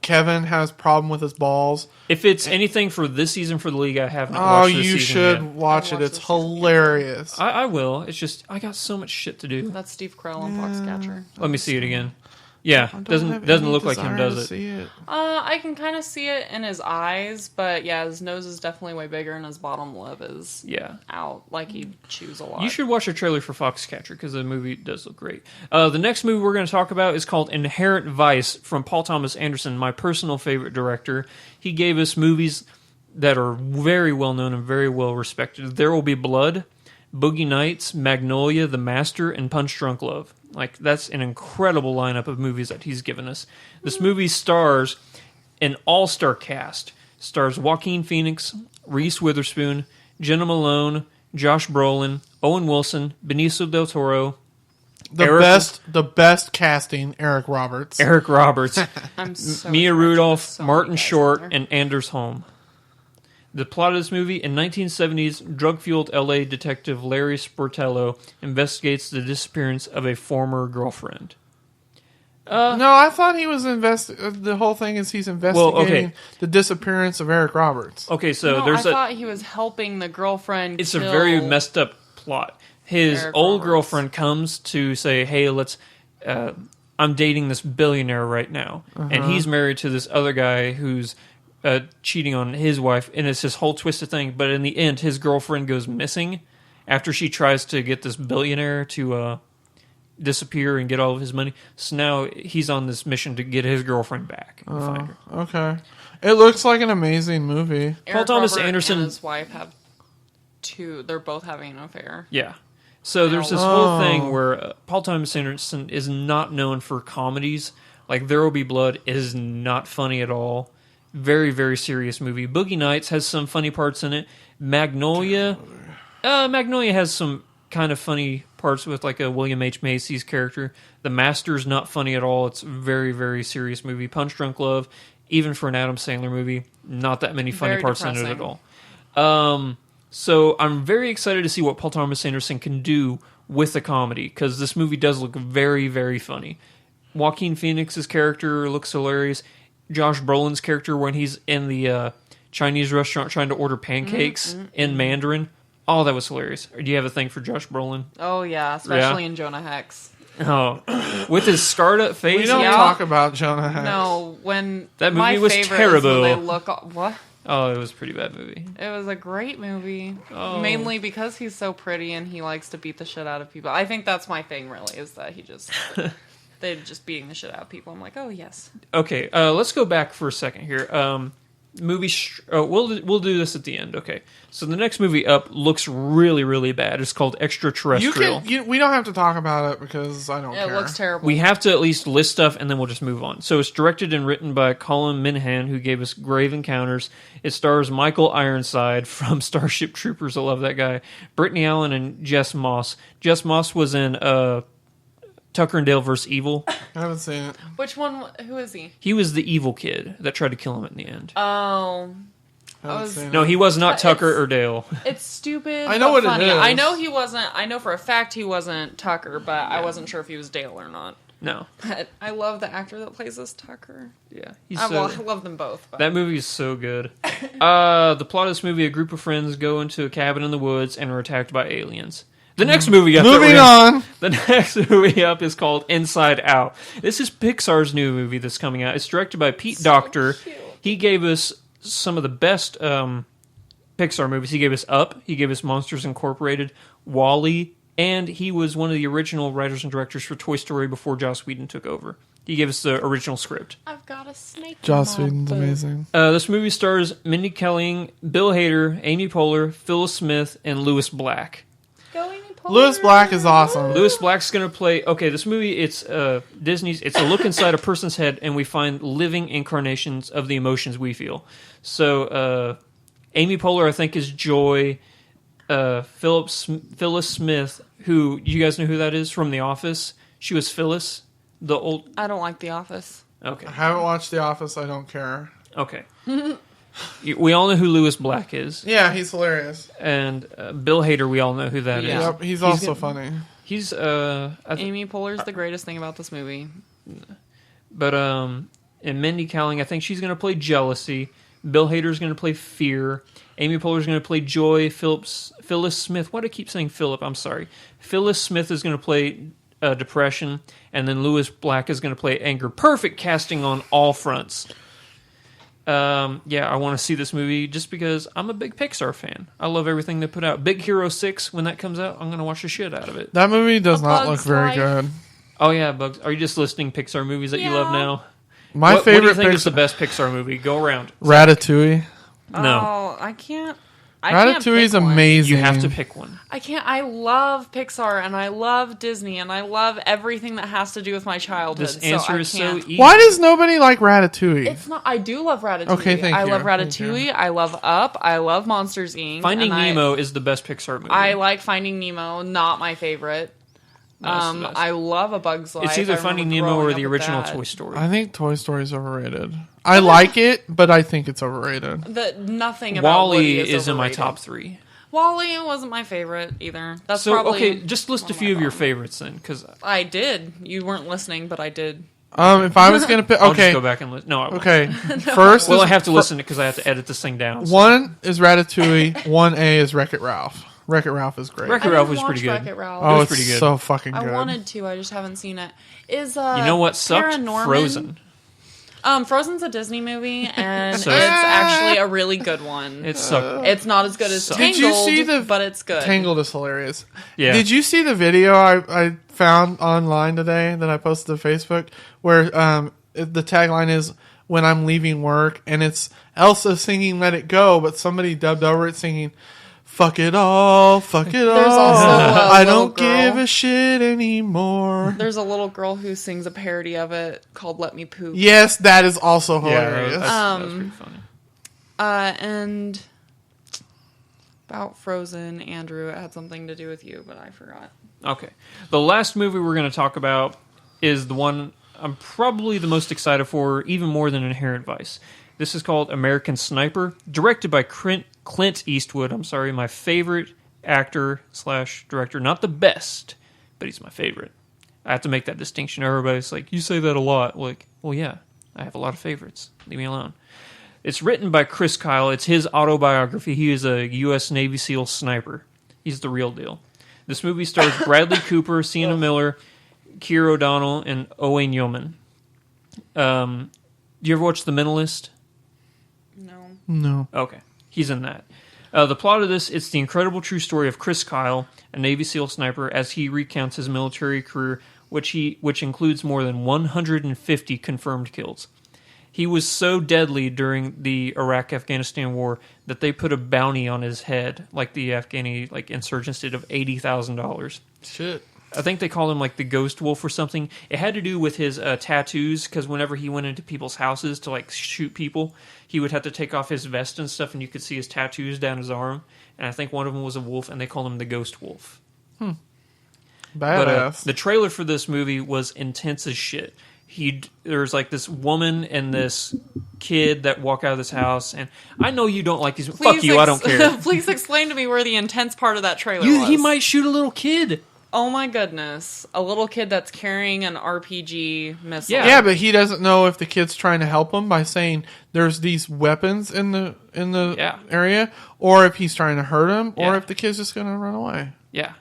Kevin has problem with his balls. If it's anything for this season for the league, I haven't Oh, watched this you season should yet. watch it. I've It's watched this season. hilarious. I will. It's just, I got so much shit to do. That's Steve Carell on Foxcatcher. Let me see it again. Yeah, I don't doesn't have doesn't any look like him, desire does to it? see it. I can kind of see it in his eyes, but yeah, his nose is definitely way bigger, and his bottom lip is Yeah. out. Like, he chews a lot. You should watch a trailer for Foxcatcher because the movie does look great. The next movie we're going to talk about is called Inherent Vice from Paul Thomas Anderson, my personal favorite director. He gave us movies that are very well known and very well respected. There Will Be Blood, Boogie Nights, Magnolia, The Master, and Punch Drunk Love. Like, that's an incredible lineup of movies that he's given us. This movie stars an all-star cast. Stars Joaquin Phoenix, Reese Witherspoon, Jenna Malone, Josh Brolin, Owen Wilson, Benicio del Toro, The best casting, Eric Roberts. Eric Roberts, I'm so Mia excited. Rudolph, So many Martin guys Short, on there. and Anders Holm. The plot of this movie, in 1970s, drug-fueled L.A. detective Larry Sportello investigates the disappearance of a former girlfriend. No, I thought he was the whole thing is he's investigating the disappearance of Eric Roberts. Okay, so No, there's I thought he was helping the girlfriend. It's a kill very messed up plot. His Eric old Roberts. girlfriend comes to say, "Hey, let's. I'm dating this billionaire right now, and he's married to this other guy who's cheating on his wife, and it's this whole twisted thing. But in the end, his girlfriend goes missing after she tries to get this billionaire to disappear and get all of his money. So now he's on this mission to get his girlfriend back and find her. Okay. It looks like an amazing movie. Eric Paul Thomas Robert Anderson- and his wife have two. They're both having an affair. Yeah. So there's this whole thing where Paul Thomas Anderson is not known for comedies. Like There Will Be Blood is not funny at all. Very, very serious movie. Boogie Nights has some funny parts in it. Magnolia has some kind of funny parts with like a William H. Macy's character. The Master's not funny at all. It's a very, very serious movie. Punch Drunk Love, even for an Adam Sandler movie, not that many funny Very parts in it depressing. at all. So I'm very excited to see what Paul Thomas Anderson can do with the comedy, because this movie does look very, very funny. Joaquin Phoenix's character looks hilarious. Josh Brolin's character when he's in the Chinese restaurant trying to order pancakes in Mandarin. Oh, that was hilarious. Do you have a thing for Josh Brolin? Oh yeah, especially in Jonah Hex. Oh, with his scarred up face. We don't Yeah. talk about Jonah Hex. No, when That my movie was favorite terrible. Is when they look what? Oh, it was a pretty bad movie. It was a great movie. Oh. Mainly because he's so pretty and he likes to beat the shit out of people. I think that's my thing, really, is that he just they're just beating the shit out of people. I'm like, oh yes. Okay, let's go back for a second here. We'll do this at the end. Okay, so the next movie up looks really, really bad. It's called Extraterrestrial. We don't have to talk about it because I don't It care. looks terrible. We have to at least list stuff, and then we'll just move on. So it's directed and written by Colin Minihan, who gave us Grave Encounters. It stars Michael Ironside from Starship Troopers. I love that guy. Brittany Allen and Jess Moss. Jess Moss was in Tucker and Dale vs. Evil. I haven't seen it. Which one? Who is he? He was the evil kid that tried to kill him in the end. Oh, I haven't was- seen No, it. he was not It's- Tucker or Dale. it's stupid. I know but what it funny. is. I know he wasn't. I know for a fact he wasn't Tucker, but I wasn't sure if he was Dale or not. No. But I love the actor that plays this Tucker. Yeah. He's I so... love them both. But. That movie is so good. The plot of this movie: a group of friends go into a cabin in the woods and are attacked by aliens. The next movie up Moving on. The next movie up is called Inside Out. This is Pixar's new movie that's coming out. It's directed by Pete Docter. cute. He gave us some of the best Pixar movies. He gave us Up. He gave us Monsters Incorporated, WALL-E, and he was one of the original writers and directors for Toy Story before Joss Whedon took over. He gave us the original script. I've got a snake. Joss in my Whedon's boot. amazing. This movie stars Mindy Kaling, Bill Hader, Amy Poehler, Phyllis Smith, and Louis Black. Go Amy Lewis Black is awesome. Lewis Black's going to play... Okay, this movie, it's Disney's... It's a look inside a person's head, and we find living incarnations of the emotions we feel. So, Amy Poehler, I think, is Joy. Phyllis Smith, who... You guys know who that is from The Office? She was Phyllis, the old... I don't like The Office. Okay. I haven't watched The Office. I don't care. Okay. We all know who Lewis Black is. Yeah, he's hilarious. And Bill Hader, we all know who that is. Yep, he's also funny. He's Amy Poehler's the greatest thing about this movie. But and Mindy Kaling, I think she's going to play Jealousy. Bill Hader's going to play Fear. Amy Poehler's going to play Joy. Phyllis Smith. Why do I keep saying Philip? I'm sorry. Phyllis Smith is going to play Depression, and then Lewis Black is going to play Anger. Perfect casting on all fronts. I want to see this movie just because I'm a big Pixar fan. I love everything they put out. Big Hero 6, when that comes out, I'm going to watch the shit out of it. That movie does not look Bug's very Life. good. Oh yeah, Bugs. Are you just listing Pixar movies that you love now? My What do favorite you think is the Pixar... best Pixar movie? Go around. Ratatouille. No. Oh, I can't pick Ratatouille's one. amazing. You have to pick one. I can't. I love Pixar and I love Disney and I love everything that has to do with my childhood. This answer so is so easy. Why does nobody like Ratatouille? It's not. I do love Ratatouille. Okay, thank I you. love Thank Ratatouille. I love Up. I love Monsters Inc. Finding and Nemo is the best Pixar movie. I like Finding Nemo. Not my favorite. No, it's the best. I love A Bug's Life. It's either I Finding remember Nemo or growing the up with original that. Toy Story. I think Toy Story's overrated. I like it, but I think it's overrated. Nothing about Woody Wall-E is in my overrated. top 3. Wall-E wasn't my favorite either. That's So, probably okay, just list a one few of your bottom. favorites then, because I did. You weren't listening, but I did. If I was gonna pick, I'll just okay, go back and listen. No, I won't. okay. First, Well, is, I have to listen because I have to edit this thing down. so. 1 is Ratatouille. 1A is Wreck-It Ralph. Wreck-It Ralph is great. Wreck-It I Ralph didn't was pretty watch good. Wreck-It Ralph. Oh, was it's pretty good. so fucking good. I wanted to. I just haven't seen it. Is You know what sucked? Paranorman- Frozen. Frozen's a Disney movie, and So- it's actually a really good one. It sucked. It's not as good as Did Tangled, you see the- but it's good. Tangled is hilarious. Yeah. Did you see the video I found online today that I posted to Facebook where the tagline is "When I'm leaving work" and it's Elsa singing "Let It Go," but somebody dubbed over it singing "Fuck it all, fuck it all." also a I little don't girl. give a shit anymore. There's a little girl who sings a parody of it called "Let Me Poop." Yes, that is also Yeah, hilarious. that was pretty funny. And about Frozen, Andrew, it had something to do with you, but I forgot. Okay. The last movie we're going to talk about is the one I'm probably the most excited for, even more than Inherent Vice. This is called American Sniper, directed by Clint Eastwood. I'm sorry, my favorite actor / director. Not the best, but he's my favorite. I have to make that distinction. Everybody's like, you say that a lot. Like, well, yeah, I have a lot of favorites. Leave me alone. It's written by Chris Kyle. It's his autobiography. He is a U.S. Navy SEAL sniper. He's the real deal. This movie stars Bradley Cooper, Sienna Miller, Keir O'Donnell, and Owain Yeoman. Do you ever watch The Mentalist? No. Okay. He's in that. The plot of this, it's the incredible true story of Chris Kyle, a Navy SEAL sniper, as he recounts his military career, which includes more than 150 confirmed kills. He was so deadly during the Iraq-Afghanistan war that they put a bounty on his head, like the Afghani insurgents did, of $80,000. Shit. I think they called him like the Ghost Wolf or something. It had to do with his tattoos, because whenever he went into people's houses to shoot people, he would have to take off his vest and stuff, and you could see his tattoos down his arm. And I think one of them was a wolf, and they called him the Ghost Wolf. But Badass. the trailer for this movie was intense as shit. There's this woman and this kid that walk out of this house, and I know you don't like these. Fuck you, I don't care. Please explain to me where the intense part of that trailer was. He might shoot a little kid. Oh my goodness. A little kid that's carrying an RPG missile. Yeah. Yeah, but he doesn't know if the kid's trying to help him by saying there's these weapons in the Yeah. area, or if he's trying to hurt him, or Yeah. if the kid's just going to run away. Yeah.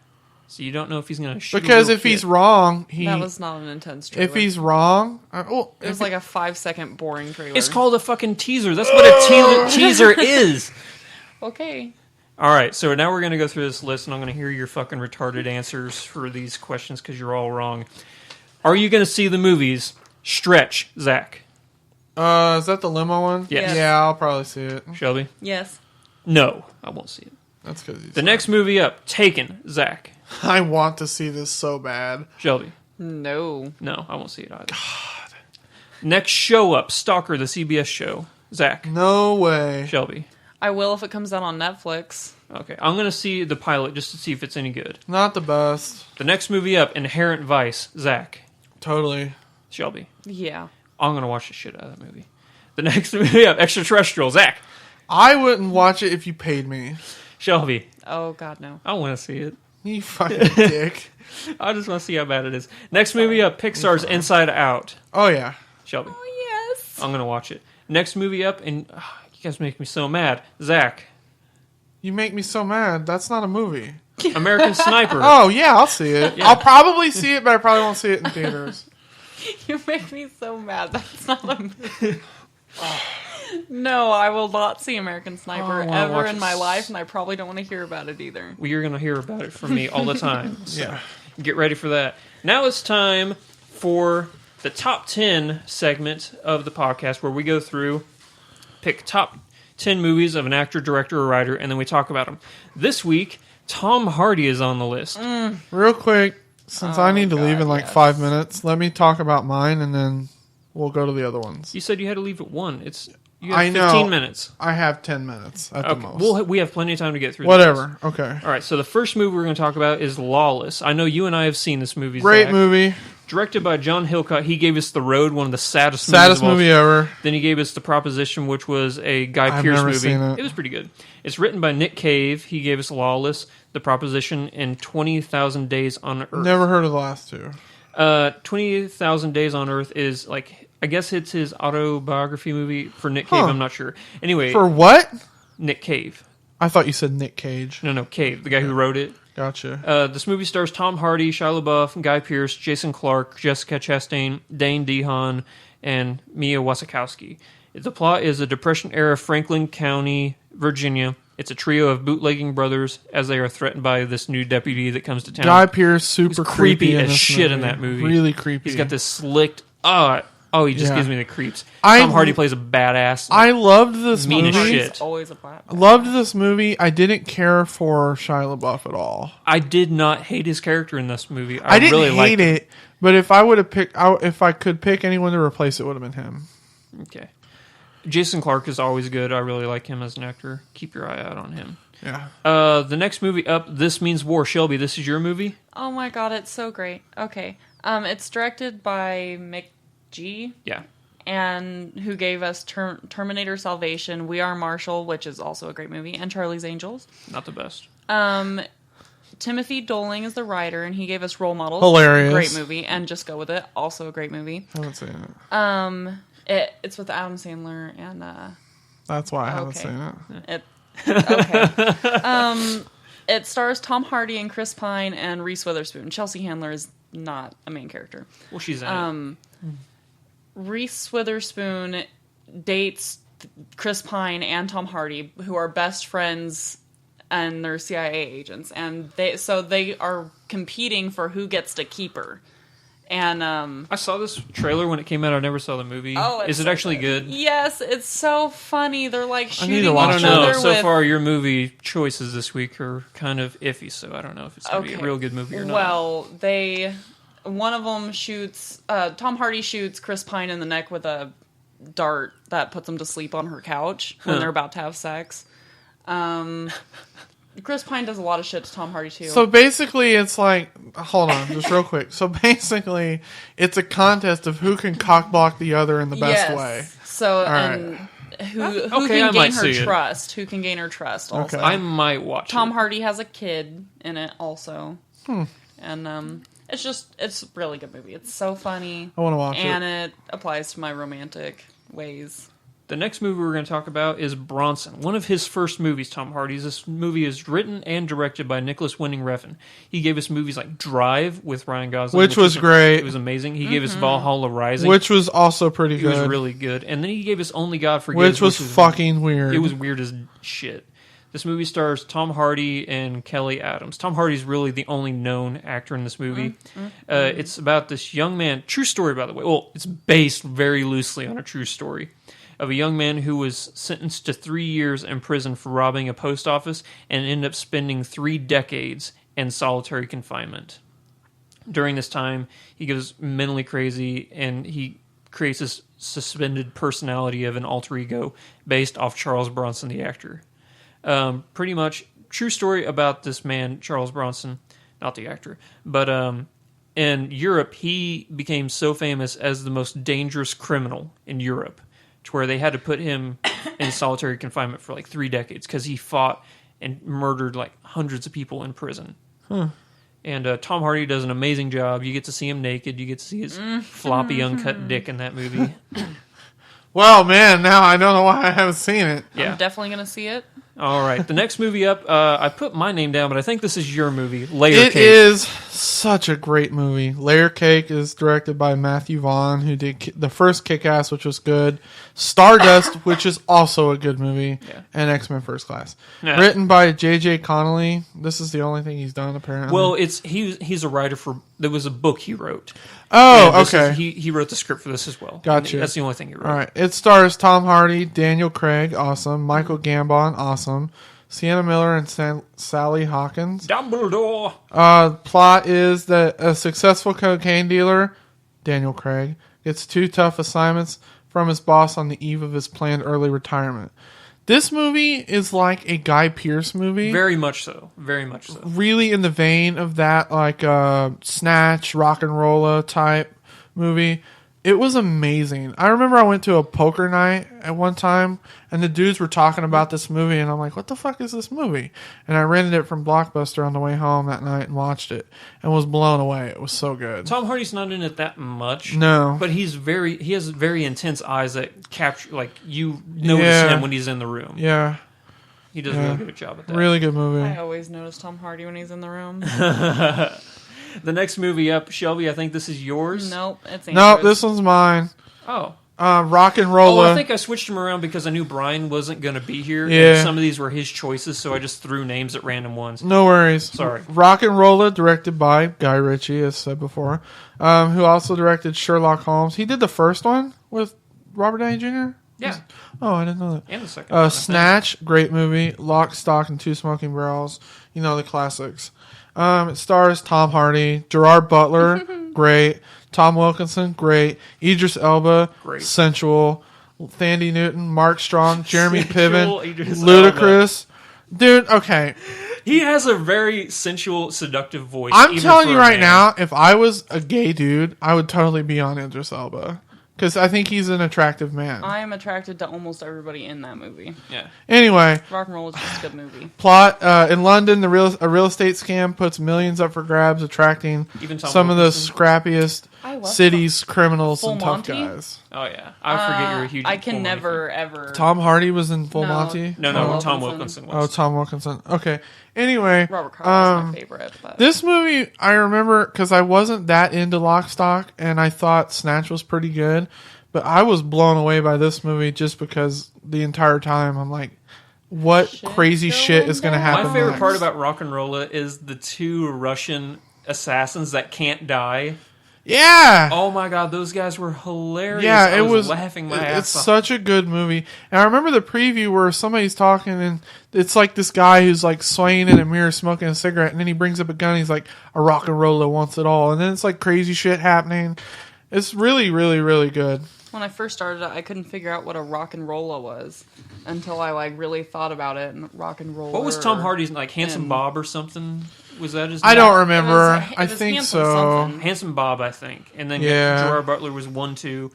So you don't know if he's going to shoot. Because a if little he's kid. wrong, That was not an intense trailer. if he's wrong, It was like a 5-second boring trailer. It's called a fucking teaser. That's what a teaser is. Okay. All right, so now we're going to go through this list, and I'm going to hear your fucking retarded answers for these questions because you're all wrong. Are you going to see the movies? Stretch, Zach. is that the limo one? Yes. Yeah, I'll probably see it. Shelby? Yes. No, I won't see it. That's because The next movie up, Taken, Zach. I want to see this so bad. Shelby. No. No, I won't see it either. God. Next show up, Stalker, the CBS show. Zach. No way. Shelby. I will if it comes out on Netflix. Okay, I'm going to see the pilot just to see if it's any good. Not the best. The next movie up, Inherent Vice. Zach. Totally. Shelby. Yeah. I'm going to watch the shit out of that movie. The next movie up, Extraterrestrial. Zach. I wouldn't watch it if you paid me. Shelby. Oh, God, no. I want to see it. You fucking dick. I just want to see how bad it is. Next movie up, Pixar's Inside Out. Oh, yeah. Shelby. Oh, yes. I'm going to watch it. Next movie up, and you guys make me so mad. Zach. You make me so mad. That's not a movie. American Sniper. Oh, yeah, I'll see it. Yeah. I'll probably see it, but I probably won't see it in theaters. You make me so mad. That's not a movie. No, I will not see American Sniper I wanna ever watch in it. my life, and I probably don't want to hear about it either. Well, you're going to hear about it from me all the time. So Yeah. get ready for that. Now it's time for the top 10 segment of the podcast where we go through, pick top 10 movies of an actor, director, or writer, and then we talk about them. This week, Tom Hardy is on the list. Real quick, since I need to leave in like yes. 5 minutes, let me talk about mine, and then we'll go to the other ones. You said you had to leave at 1. You have I know. 15 minutes. I have 10 minutes at the Okay, most. we have plenty of time to get through Whatever. this. Okay. All right, so the first movie we're going to talk about is Lawless. I know you and I have seen this movie. Great Zach. movie. Directed by John Hillcoat. He gave us The Road, one of the saddest Saddest movies movie ever. Then he gave us The Proposition, which was a Guy I've Pearce never movie. seen it. It was pretty good. It's written by Nick Cave. He gave us Lawless, The Proposition, and 20,000 Days on Earth. Never heard of the last two. 20,000 Days on Earth is like, I guess it's his autobiography movie for Nick Cave. Huh. I'm not sure. Anyway, For what? Nick Cave. I thought you said Nick Cage. No, Cave, the guy who wrote it. Gotcha. This movie stars Tom Hardy, Shia LaBeouf, Guy Pearce, Jason Clarke, Jessica Chastain, Dane DeHaan, and Mia Wasikowska. The plot is a Depression-era Franklin County, Virginia. It's a trio of bootlegging brothers as they are threatened by this new deputy that comes to town. Guy Pearce, super He's creepy in as this shit in that movie. Really creepy. He's got this slicked... he just Yeah. gives me the creeps. I- Tom Hardy plays a badass. I loved this Mean as movie. shit. He's always a black. Loved this movie. I didn't care for Shia LaBeouf at all. I did not hate his character in this movie. I didn't really liked hate it, but if I would have picked, if I could pick anyone to replace it, would have been him. Okay. Jason Clarke is always good. I really like him as an actor. Keep your eye out on him. Yeah. The next movie up, This Means War. Shelby, this is your movie? Oh my god, it's so great. Okay. It's directed by Mick G. Yeah. And who gave us Terminator Salvation, We Are Marshall, which is also a great movie, and Charlie's Angels. Not the best. Timothy Doling is the writer, and he gave us Role Models. Hilarious. Great movie. And Just Go With It, also a great movie. Haven't seen it. It's with Adam Sandler and That's why I haven't Okay. seen it. it stars Tom Hardy and Chris Pine and Reese Witherspoon. Chelsea Handler is not a main character. Well, she's in it. Reese Witherspoon dates Chris Pine and Tom Hardy, who are best friends, and they're CIA agents, and they are competing for who gets to keep her. And I saw this trailer when it came out. I never saw the movie. Oh, it's is it so actually good? yes, it's so funny. They're like need shooting to I watch don't each know. other So with. far, your movie choices this week are kind of iffy, so I don't know if it's going to be a real good movie or not. Well, one of them shoots, Tom Hardy shoots Chris Pine in the neck with a dart that puts him to sleep on her couch when they're about to have sex. Chris Pine does a lot of shit to Tom Hardy too. So basically, it's like, hold on, just real quick. So basically, it's a contest of who can cockblock the other in the best way. So right. and who Okay, I can might gain her see it. trust? Who can gain her trust? Also, Okay. I might watch Tom it. Hardy has a kid in it also, and it's a really good movie. It's so funny. I want to watch and it. it applies to my romantic ways. The next movie we're going to talk about is Bronson, one of his first movies, Tom Hardy's. This movie is written and directed by Nicholas Winding Refn. He gave us movies like Drive with Ryan Gosling. Which was great. It was amazing. He gave us Valhalla Rising. Which was also pretty it good. was really good. And then he gave us Only God Forgives. which was fucking weird. It was weird as shit. This movie stars Tom Hardy and Kelly Adams. Tom Hardy's really the only known actor in this movie. It's about this young man. True story, by the way. Well, it's based very loosely on a true story. of a young man who was sentenced to 3 years in prison for robbing a post office and ended up spending 3 decades in solitary confinement. During this time, he goes mentally crazy and he creates this suspended personality of an alter ego based off Charles Bronson, the actor. Pretty much true story about this man, Charles Bronson, not the actor, but in Europe, he became so famous as the most dangerous criminal in Europe, to where they had to put him in solitary confinement for like 3 decades because he fought and murdered like hundreds of people in prison. And Tom Hardy does an amazing job. You get to see him naked. You get to see his floppy, uncut dick in that movie. Well, man, now I don't know why I haven't seen it. Yeah. I'm definitely going to see it. All right. The next movie up, I put my name down, but I think this is your movie, Layer It Cake. is such a great movie. Layer Cake is directed by Matthew Vaughn, who did the first Kick-Ass, which was good. Stardust, which is also a good movie. Yeah. And X-Men First Class. Yeah. Written by J.J. Connolly. This is the only thing he's done, apparently. Well, he's a writer for... There was a book he wrote. Oh, And this okay. He wrote the script for this as well. Gotcha. That's the only thing he wrote. All right. It stars Tom Hardy, Daniel Craig, awesome. Michael Gambon, awesome. Sienna Miller and Sally Hawkins. Dumbledore! Plot is that a successful cocaine dealer, Daniel Craig, gets 2 tough assignments from his boss on the eve of his planned early retirement. This movie is like a Guy Pearce movie. Very much so. Very much so. Really in the vein of that, like Snatch, Rock and Rolla type movie. It was amazing. I remember I went to a poker night at one time, and the dudes were talking about this movie, and I'm like, what the fuck is this movie? And I rented it from Blockbuster on the way home that night and watched it, and was blown away. It was so good. Tom Hardy's not in it that much. No. But he has very intense eyes that capture, like, you notice him when he's in the room. Yeah. He does a really good job at that. Really good movie. I always notice Tom Hardy when he's in the room. The next movie up, Shelby, I think this is yours. Nope, it's Andrew's. No, this one's mine. Oh. Rock and Rolla. Oh, I think I switched him around because I knew Brian wasn't going to be here. Yeah. And some of these were his choices, so I just threw names at random ones. No worries. Sorry. Rock and Rolla, directed by Guy Ritchie, as said before, who also directed Sherlock Holmes. He did the first one with Robert Downey Jr.? Yeah. Oh, I didn't know that. And the second one, I think. Snatch, great movie. Lock, Stock, and Two Smoking Barrels. You know, the classics. It stars Tom Hardy, Gerard Butler, great. Tom Wilkinson, great. Idris Elba, Great. sensual. Thandie Newton, Mark Strong, Jeremy Sensual Piven, Idris Ludacris. Dude, okay. He has a very sensual, seductive voice. I'm even telling for you a right man. now, if I was a gay dude, I would totally be on Idris Elba. Because I think he's an attractive man. I am attracted to almost everybody in that movie. Yeah. Anyway, Rock and Roll is just a good movie. plot in London, a real estate scam puts millions up for grabs, attracting Even Tom some of the Wilkinson. scrappiest I love cities, criminals, Full and tough Monty? guys. Oh, yeah. I forget you're a huge I Full can Monty never, ever. Tom Hardy was in Full No. Monty? fan. No, Tom Tom Wilkinson. Wilkinson Oh, was. Tom Wilkinson. Okay. Anyway, Robert Carl's my favorite. But this movie, I remember, because I wasn't that into Lock, Stock, and I thought Snatch was pretty good, but I was blown away by this movie just because the entire time I'm like, what crazy shit is going to down. happen My favorite next? part about Rock and Rolla is the 2 Russian assassins that can't die. Yeah. Oh my god, those guys were hilarious. Yeah, I it was laughing my It's ass off. such a good movie. And I remember the preview where somebody's talking and it's like this guy who's like swaying in a mirror smoking a cigarette and then he brings up a gun and he's like, a rock and roller wants it all. And then it's like crazy shit happening. It's really, really, really good. when I first started it, I couldn't figure out what a rock and rolla was until I like really thought about it. And rock and roll. What was Tom Hardy's, like, Handsome Bob or something? Was that his name? I don't remember. It was I think Handsome so. something. Handsome Bob, I think. And then Yeah. Gerard Butler was 1-2.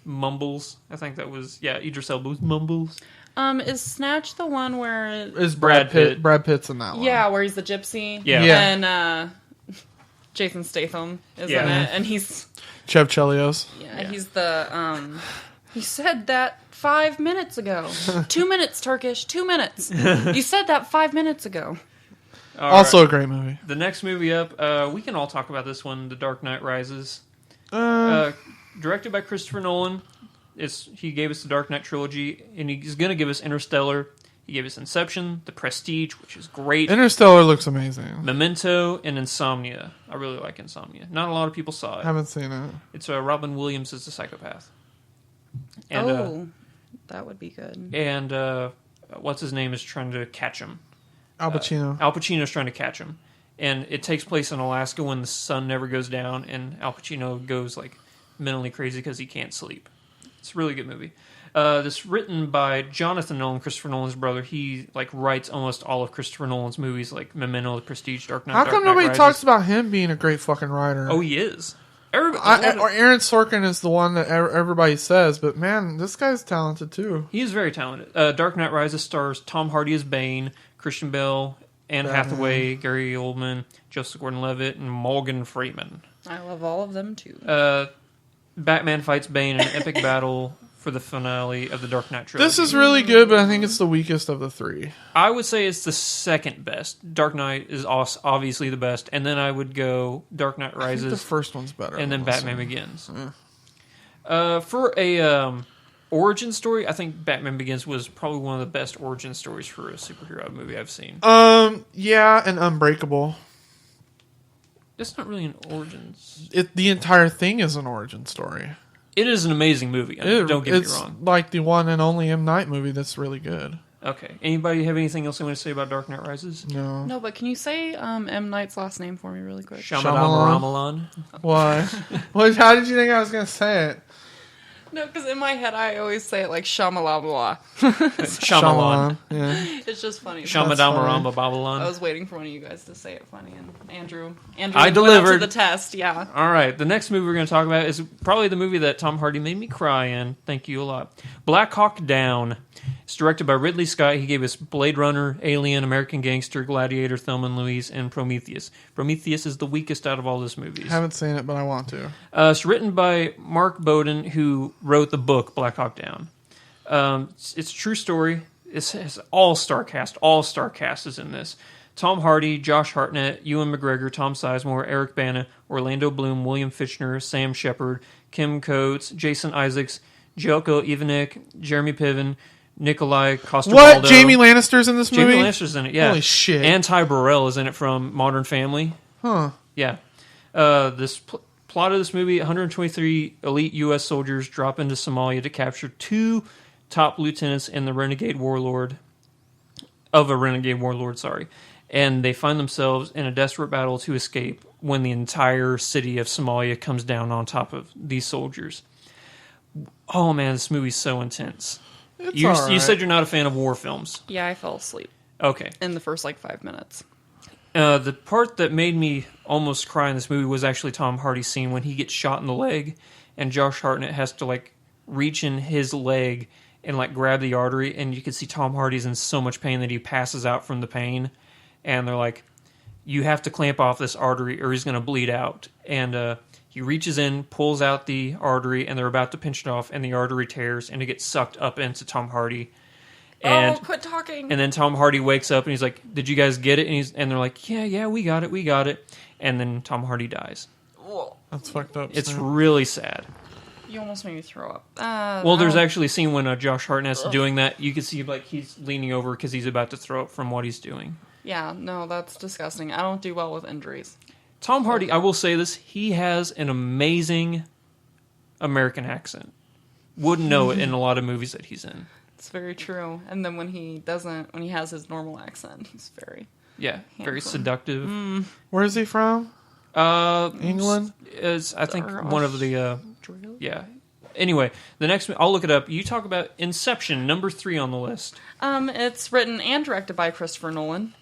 Mumbles. I think that was, Idris Elba was Mumbles. Is Snatch the one where? Is Brad Pitt. Pitt? Brad Pitt's in that one. Yeah, where he's the gypsy. Yeah. Yeah. And Jason Statham is Yeah. in it, and he's Chev Chelios. he's the He said that 5 minutes ago. 2 minutes, Turkish. 2 minutes. You said that 5 minutes ago. All Also right. a great movie. The next movie up, we can all talk about this one, The Dark Knight Rises. Directed by Christopher Nolan. He gave us the Dark Knight trilogy, and he's going to give us Interstellar. He gave us Inception, The Prestige, which is great, Interstellar looks amazing. Memento, and Insomnia. I really like Insomnia. Not a lot of people saw it. Haven't seen it. It's Robin Williams as the psychopath. And That would be good. And what's his name is trying to catch him. Al Pacino. Al Pacino's trying to catch him. And it takes place in Alaska when the sun never goes down, and Al Pacino goes like mentally crazy because he can't sleep. It's a really good movie. This written by Jonathan Nolan, Christopher Nolan's brother. He like writes almost all of Christopher Nolan's movies, like Memento, The Prestige, Dark Knight. How come Dark Knight nobody Rises. talks about him being a great fucking writer? Oh, he is. Or Aaron Sorkin is the one that everybody says, but man, this guy's talented too. he is very talented. Dark Knight Rises stars Tom Hardy as Bane, Christian Bale, Anne Hathaway, Gary Oldman, Joseph Gordon-Levitt, and Morgan Freeman. I love all of them too. Batman fights Bane in an epic battle for the finale of the Dark Knight trilogy. This is really good, but I think it's the weakest of the three. I would say it's the second best. Dark Knight is obviously the best, and then I would go Dark Knight I think the Rises, first one's better. and then than this Batman one. Begins. For a origin story, I think Batman Begins was probably one of the best origin stories for a superhero movie I've seen. Yeah, and Unbreakable. It's not really an origins. The entire thing is an origin story. It is an amazing movie. Don't get me It's wrong. like the one and only M. Night movie that's really good. Okay. Anybody have anything else they want to say about Dark Knight Rises? No. No, but can you say Mm-hmm. M. Night's last name for me really quick? Shyamalan. Why? How did you think I was going to say it? No, because in my head I always say it like Shamalabla. Shyamalan. Yeah. It's just funny. Shamadama I Babalan. was waiting for one of you guys to say it funny, and Andrew I went up delivered. to the test. Yeah. All right, the next movie we're going to talk about is probably the movie that Tom Hardy made me cry in. Thank you a lot. Black Hawk Down. It's directed by Ridley Scott. He gave us Blade Runner, Alien, American Gangster, Gladiator, Thelma and Louise, and Prometheus. Prometheus is the weakest out of all those movies. Haven't seen it, but I want to. It's written by Mark Bowden, who wrote the book Black Hawk Down. It's a true story. It's all-star cast. All-star cast is in this. Tom Hardy, Josh Hartnett, Ewan McGregor, Tom Sizemore, Eric Bana, Orlando Bloom, William Fichtner, Sam Shepard, Kim Coates, Jason Isaacs, Jelko Ivanek, Jeremy Piven, Nikolai Coster-Waldau. What? Jamie Lannister's in this movie? Jamie Lannister's in it, yeah. Holy shit. And Ty Burrell is in it from Modern Family. Huh. Yeah. This plot of this movie, 123 elite U.S. soldiers drop into Somalia to capture two top lieutenants and the renegade warlord, and they find themselves in a desperate battle to escape when the entire city of Somalia comes down on top of these soldiers. Oh man, this movie's so intense. You said you're not a fan of war films. Yeah, I fell asleep Okay. in the first 5 minutes. The part that made me almost cry in this movie was actually Tom Hardy's scene when he gets shot in the leg, and Josh Hartnett has to reach in his leg and grab the artery, and you can see Tom Hardy's in so much pain that he passes out from the pain, and they're like, "You have to clamp off this artery, or he's going to bleed out." And he reaches in, pulls out the artery, and they're about to pinch it off, and the artery tears, and it gets sucked up into Tom Hardy. And, quit talking. And then Tom Hardy wakes up, and he's like, "Did you guys get it?" And they're like, "Yeah, we got it." And then Tom Hardy dies. Whoa. That's fucked up. It's Sam. really sad. You almost made me throw up. Well, there's actually a scene when Josh Hartnett's doing that. You can see he's leaning over because he's about to throw up from what he's doing. Yeah, no, that's disgusting. I don't do well with injuries. Tom Hardy, I will say this, he has an amazing American accent. Wouldn't know it in a lot of movies that he's in. It's very true. And then when he has his normal accent, he's very... Yeah, very Handsome. seductive. Where is he from? England? Is I think Or one of the yeah. Anyway, the next I'll look it up. You talk about Inception, number 3 on the list. It's written and directed by Christopher Nolan,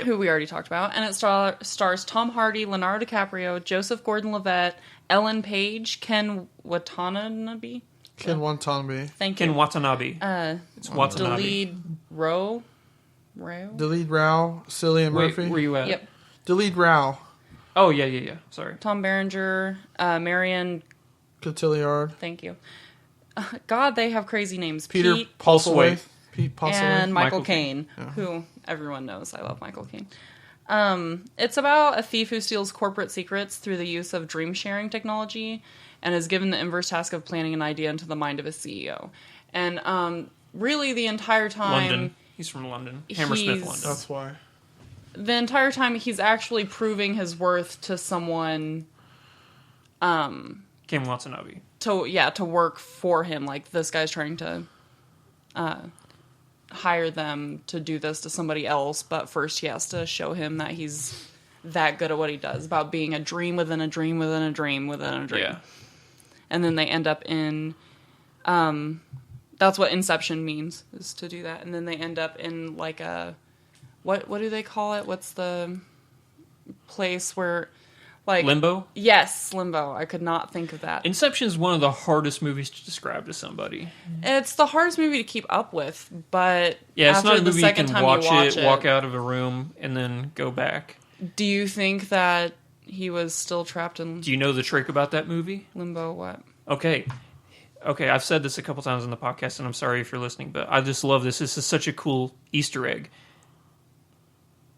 who we already talked about, and it stars Tom Hardy, Leonardo DiCaprio, Joseph Gordon-Levitt, Ellen Page, Ken Watanabe. Ken Watanabe. Thank you. Ken Watanabe. It's Watanabe. Delede Rowe. Delede Rao, Cillian Wait, Murphy. where you at? Yep. Delede Rao, Oh yeah. Sorry. Tom Berenger, Marion. Cotillard, Thank you. God, they have crazy names. Peter Pete Postlethwaite, Pete Postlethwaite. and Michael Michael Caine, who everyone knows. I love Michael Caine. It's about a thief who steals corporate secrets through the use of dream sharing technology and is given the inverse task of planning an idea into the mind of a CEO. And really the entire time... London. He's from London. Hammersmith, He's- London. That's why. The entire time he's actually proving his worth to someone... Ken Watanabe. to work for him. Like, this guy's trying to hire them to do this to somebody else, but first he has to show him that he's that good at what he does, about being a dream within a dream within a dream within a dream. Yeah. And then they end up in, that's what Inception means, is to do that. And then they end up in like a, what do they call it? What's the place where, like... Limbo? Yes, Limbo. I could not think of that. Inception is one of the hardest movies to describe to somebody. It's the hardest movie to keep up with, but Yeah, it's after not a the movie you second can time watch you watch it, walk out of a room, and then go back. Do you think that he was still trapped in Do you know the trick about that movie? limbo? What? Okay, I've said this a couple times on the podcast, and I'm sorry if you're listening, but I just love this. This is such a cool Easter egg.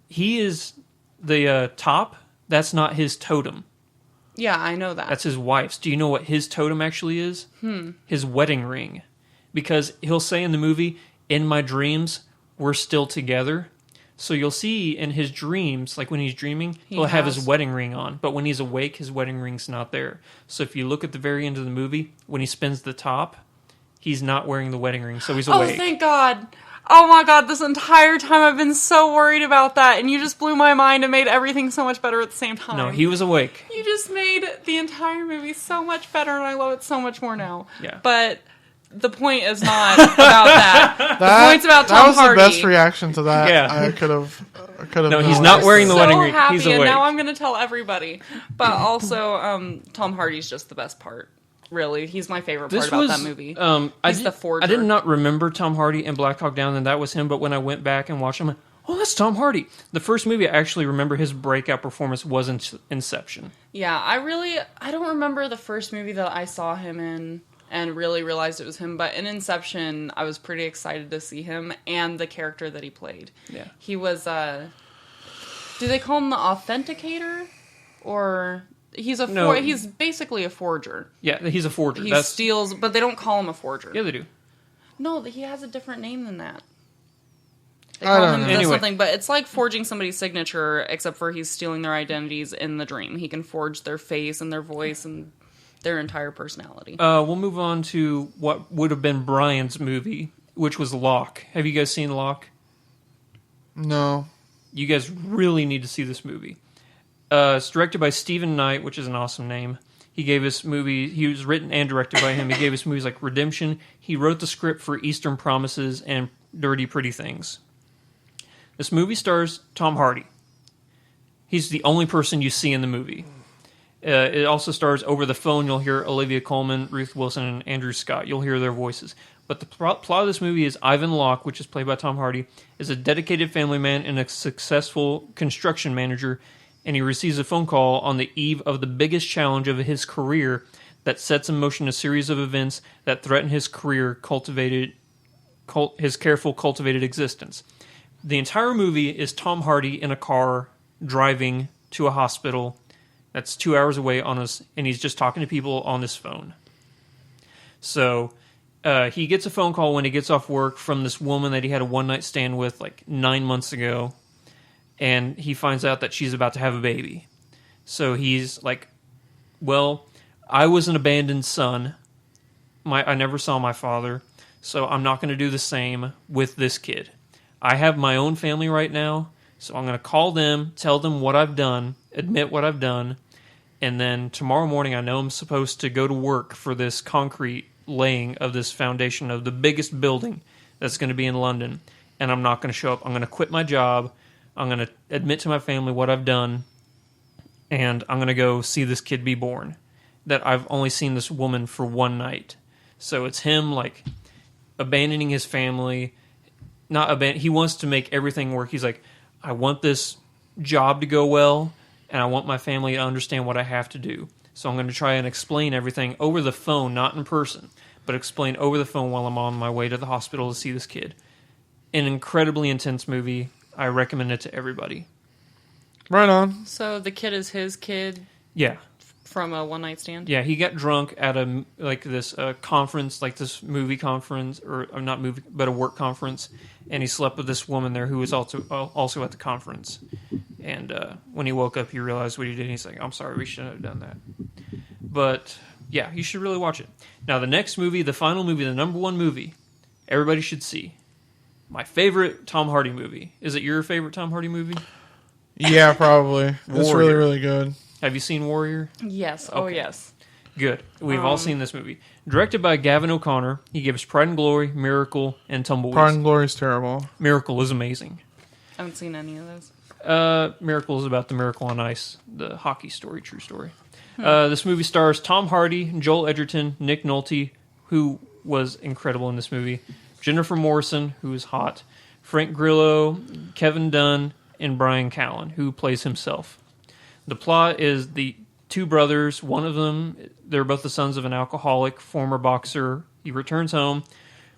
He is the top. That's not his totem. Yeah, I know that. That's his wife's. Do you know what his totem actually is? His wedding ring. Because he'll say in the movie, in my dreams, we're still together. So you'll see in his dreams, like when he's dreaming, he'll have his wedding ring on. But when he's awake, his wedding ring's not there. So if you look at the very end of the movie, when he spins the top, he's not wearing the wedding ring, so he's awake. Oh, thank God. Oh my God, this entire time I've been so worried about that, and you just blew my mind and made everything so much better at the same time. No, he was awake. You just made the entire movie so much better, and I love it so much more now. Yeah. But the point is not about that. The point's about Tom Hardy. That was the best reaction to that. Yeah. I could have. No, he's not wearing the wedding ring. Happy, He's awake. and now I'm going to tell everybody. But also, Tom Hardy's just the best part. Really, he's my favorite part about that movie. He's the forger. I did not remember Tom Hardy in Black Hawk Down, and that was him. But when I went back and watched him, I'm like, oh, that's Tom Hardy. The first movie I actually remember his breakout performance was in Inception. Yeah, I don't remember the first movie that I saw him in and really realized it was him. But in Inception, I was pretty excited to see him and the character that he played. Yeah, he was. Do they call him the Authenticator, or he's a he's basically a forger? Yeah, he's a forger. He steals, but they don't call him a forger. Yeah, they do. No, he has a different name than that. They I call don't him know. the something, but it's like forging somebody's signature, except for he's stealing their identities in the dream. He can forge their face and their voice and their entire personality. We'll move on to what would have been Brian's movie, which was Locke. Have you guys seen Locke? No. You guys really need to see this movie. It's directed by Stephen Knight, which is an awesome name. He gave us movie. He was written and directed by him. He gave us movies like Redemption. He wrote the script for Eastern Promises and Dirty Pretty Things. This movie stars Tom Hardy. He's the only person you see in the movie. It also stars over the phone. You'll hear Olivia Colman, Ruth Wilson, and Andrew Scott. You'll hear their voices. But the plot of this movie is Ivan Locke, which is played by Tom Hardy, is a dedicated family man and a successful construction manager, and he receives a phone call on the eve of the biggest challenge of his career that sets in motion a series of events that threaten his his careful, cultivated existence. The entire movie is Tom Hardy in a car driving to a hospital that's 2 hours away and he's just talking to people on his phone. So he gets a phone call when he gets off work from this woman that he had a one-night stand with like 9 months ago, and he finds out that she's about to have a baby. So he's like, well, I was an abandoned son. I never saw my father, so I'm not going to do the same with this kid. I have my own family right now, so I'm going to call them, tell them what I've done, admit what I've done, and then tomorrow morning I know I'm supposed to go to work for this concrete laying of this foundation of the biggest building that's going to be in London, and I'm not going to show up. I'm going to quit my job. I'm going to admit to my family what I've done, and I'm going to go see this kid be born. That I've only seen this woman for one night. So it's him like abandoning his family. He wants to make everything work. He's like, I want this job to go well, and I want my family to understand what I have to do. So I'm going to try and explain everything over the phone, not in person, but explain over the phone while I'm on my way to the hospital to see this kid. An incredibly intense movie. I recommend it to everybody. Right on. So the kid is his kid Yeah. from a one-night stand? Yeah, he got drunk at this conference, like this movie conference, or not movie, but a work conference, and he slept with this woman there who was also at the conference. And when he woke up, he realized what he did, and he's like, I'm sorry, we shouldn't have done that. But, yeah, you should really watch it. Now, the next movie, the final movie, the number one movie, everybody should see. My favorite Tom Hardy movie. Is it your favorite Tom Hardy movie? Yeah, probably. It's really, really good. Have you seen Warrior? Yes. Oh, Okay. yes. Good. We've all seen this movie. Directed by Gavin O'Connor, he gives Pride and Glory, Miracle, and Tumbleweeds. Pride and Glory is terrible. Miracle is amazing. I haven't seen any of those. Miracle is about the Miracle on Ice, the hockey story, true story. This movie stars Tom Hardy, Joel Edgerton, Nick Nolte, who was incredible in this movie, Jennifer Morrison, who is hot, Frank Grillo, Kevin Dunn, and Brian Callen, who plays himself. The plot is the two brothers. One of them, they're both the sons of an alcoholic, former boxer. He returns home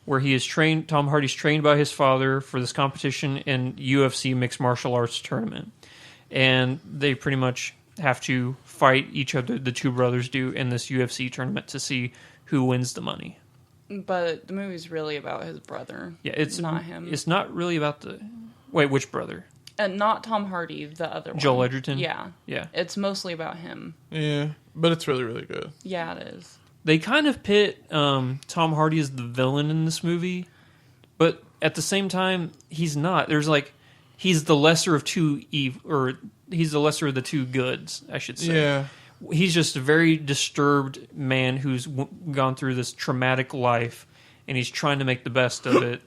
where he is trained. Tom Hardy's trained by his father for this competition in UFC mixed martial arts tournament. And they pretty much have to fight each other, the two brothers do, in this UFC tournament to see who wins the money. But the movie's really about his brother. Yeah, it's not him. It's not really about the... Wait, which brother? And not Tom Hardy, the other one. Joel Edgerton? Yeah. Yeah. It's mostly about him. Yeah, but it's really, really good. Yeah, it is. They kind of pit Tom Hardy as the villain in this movie, but at the same time, he's not. There's like... He's the lesser of two evil... Or he's the lesser of the two goods, I should say. Yeah. He's just a very disturbed man who's gone through this traumatic life, and he's trying to make the best of it.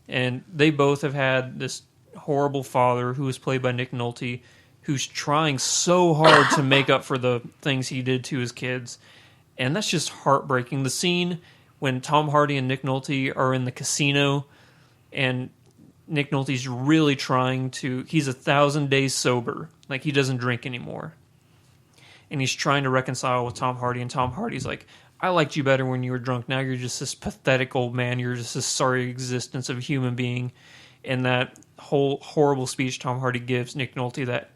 And they both have had this horrible father who is played by Nick Nolte, who's trying so hard to make up for the things he did to his kids. And that's just heartbreaking. The scene when Tom Hardy and Nick Nolte are in the casino, and Nick Nolte's really trying to... He's 1,000 days sober. Like, he doesn't drink anymore. And he's trying to reconcile with Tom Hardy, and Tom Hardy's like, I liked you better when you were drunk. Now you're just this pathetic old man. You're just this sorry existence of a human being. And that whole horrible speech Tom Hardy gives Nick Nolte that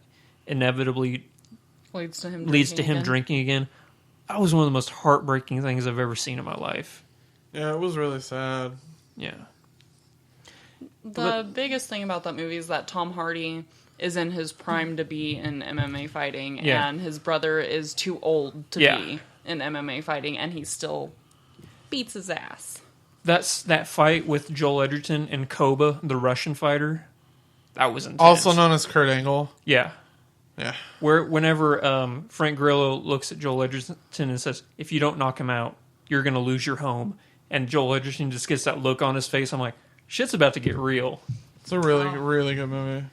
inevitably leads to him drinking again. That was one of the most heartbreaking things I've ever seen in my life. Yeah, it was really sad. Yeah. The biggest thing about that movie is that Tom Hardy is in his prime to be in MMA fighting, and his brother is too old to be in MMA fighting, and he still beats his ass. That fight with Joel Edgerton and Koba, the Russian fighter. That was intense. Also known as Kurt Angle. Yeah. Yeah. Whenever Frank Grillo looks at Joel Edgerton and says, if you don't knock him out, you're going to lose your home. And Joel Edgerton just gets that look on his face. I'm like, shit's about to get real. It's a really, really good movie.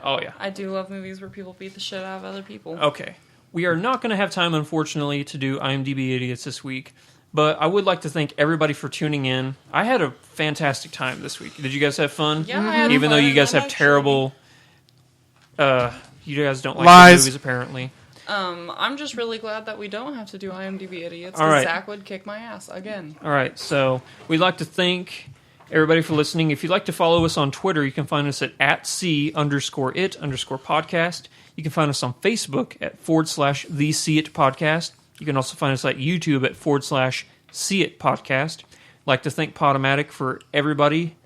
Oh, yeah. I do love movies where people beat the shit out of other people. Okay. We are not going to have time, unfortunately, to do IMDb Idiots this week. But I would like to thank everybody for tuning in. I had a fantastic time this week. Did you guys have fun? Yeah, I had Even fun. though you guys have Actually. terrible... you guys don't like Lies. movies, apparently. I'm just really glad that we don't have to do IMDb Idiots, All because right. Zach would kick my ass again. All right, so we'd like to thank everybody for listening. If you'd like to follow us on Twitter, you can find us at @C_it_podcast. You can find us on Facebook at /the See It Podcast. You can also find us at YouTube at /See It Podcast. I'd like to thank Podomatic for everybody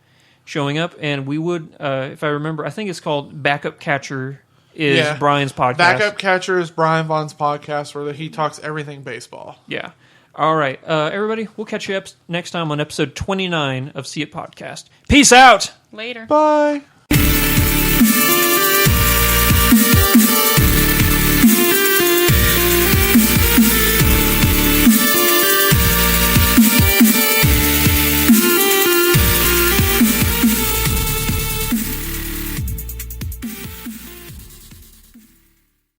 showing up, and we would, if I remember, I think it's called Backup Catcher is Brian's podcast. Backup Catcher is Brian Vaughn's podcast where he talks everything baseball. Yeah. All right, everybody, we'll catch you up next time on episode 29 of See It Podcast. Peace out! Later. Bye.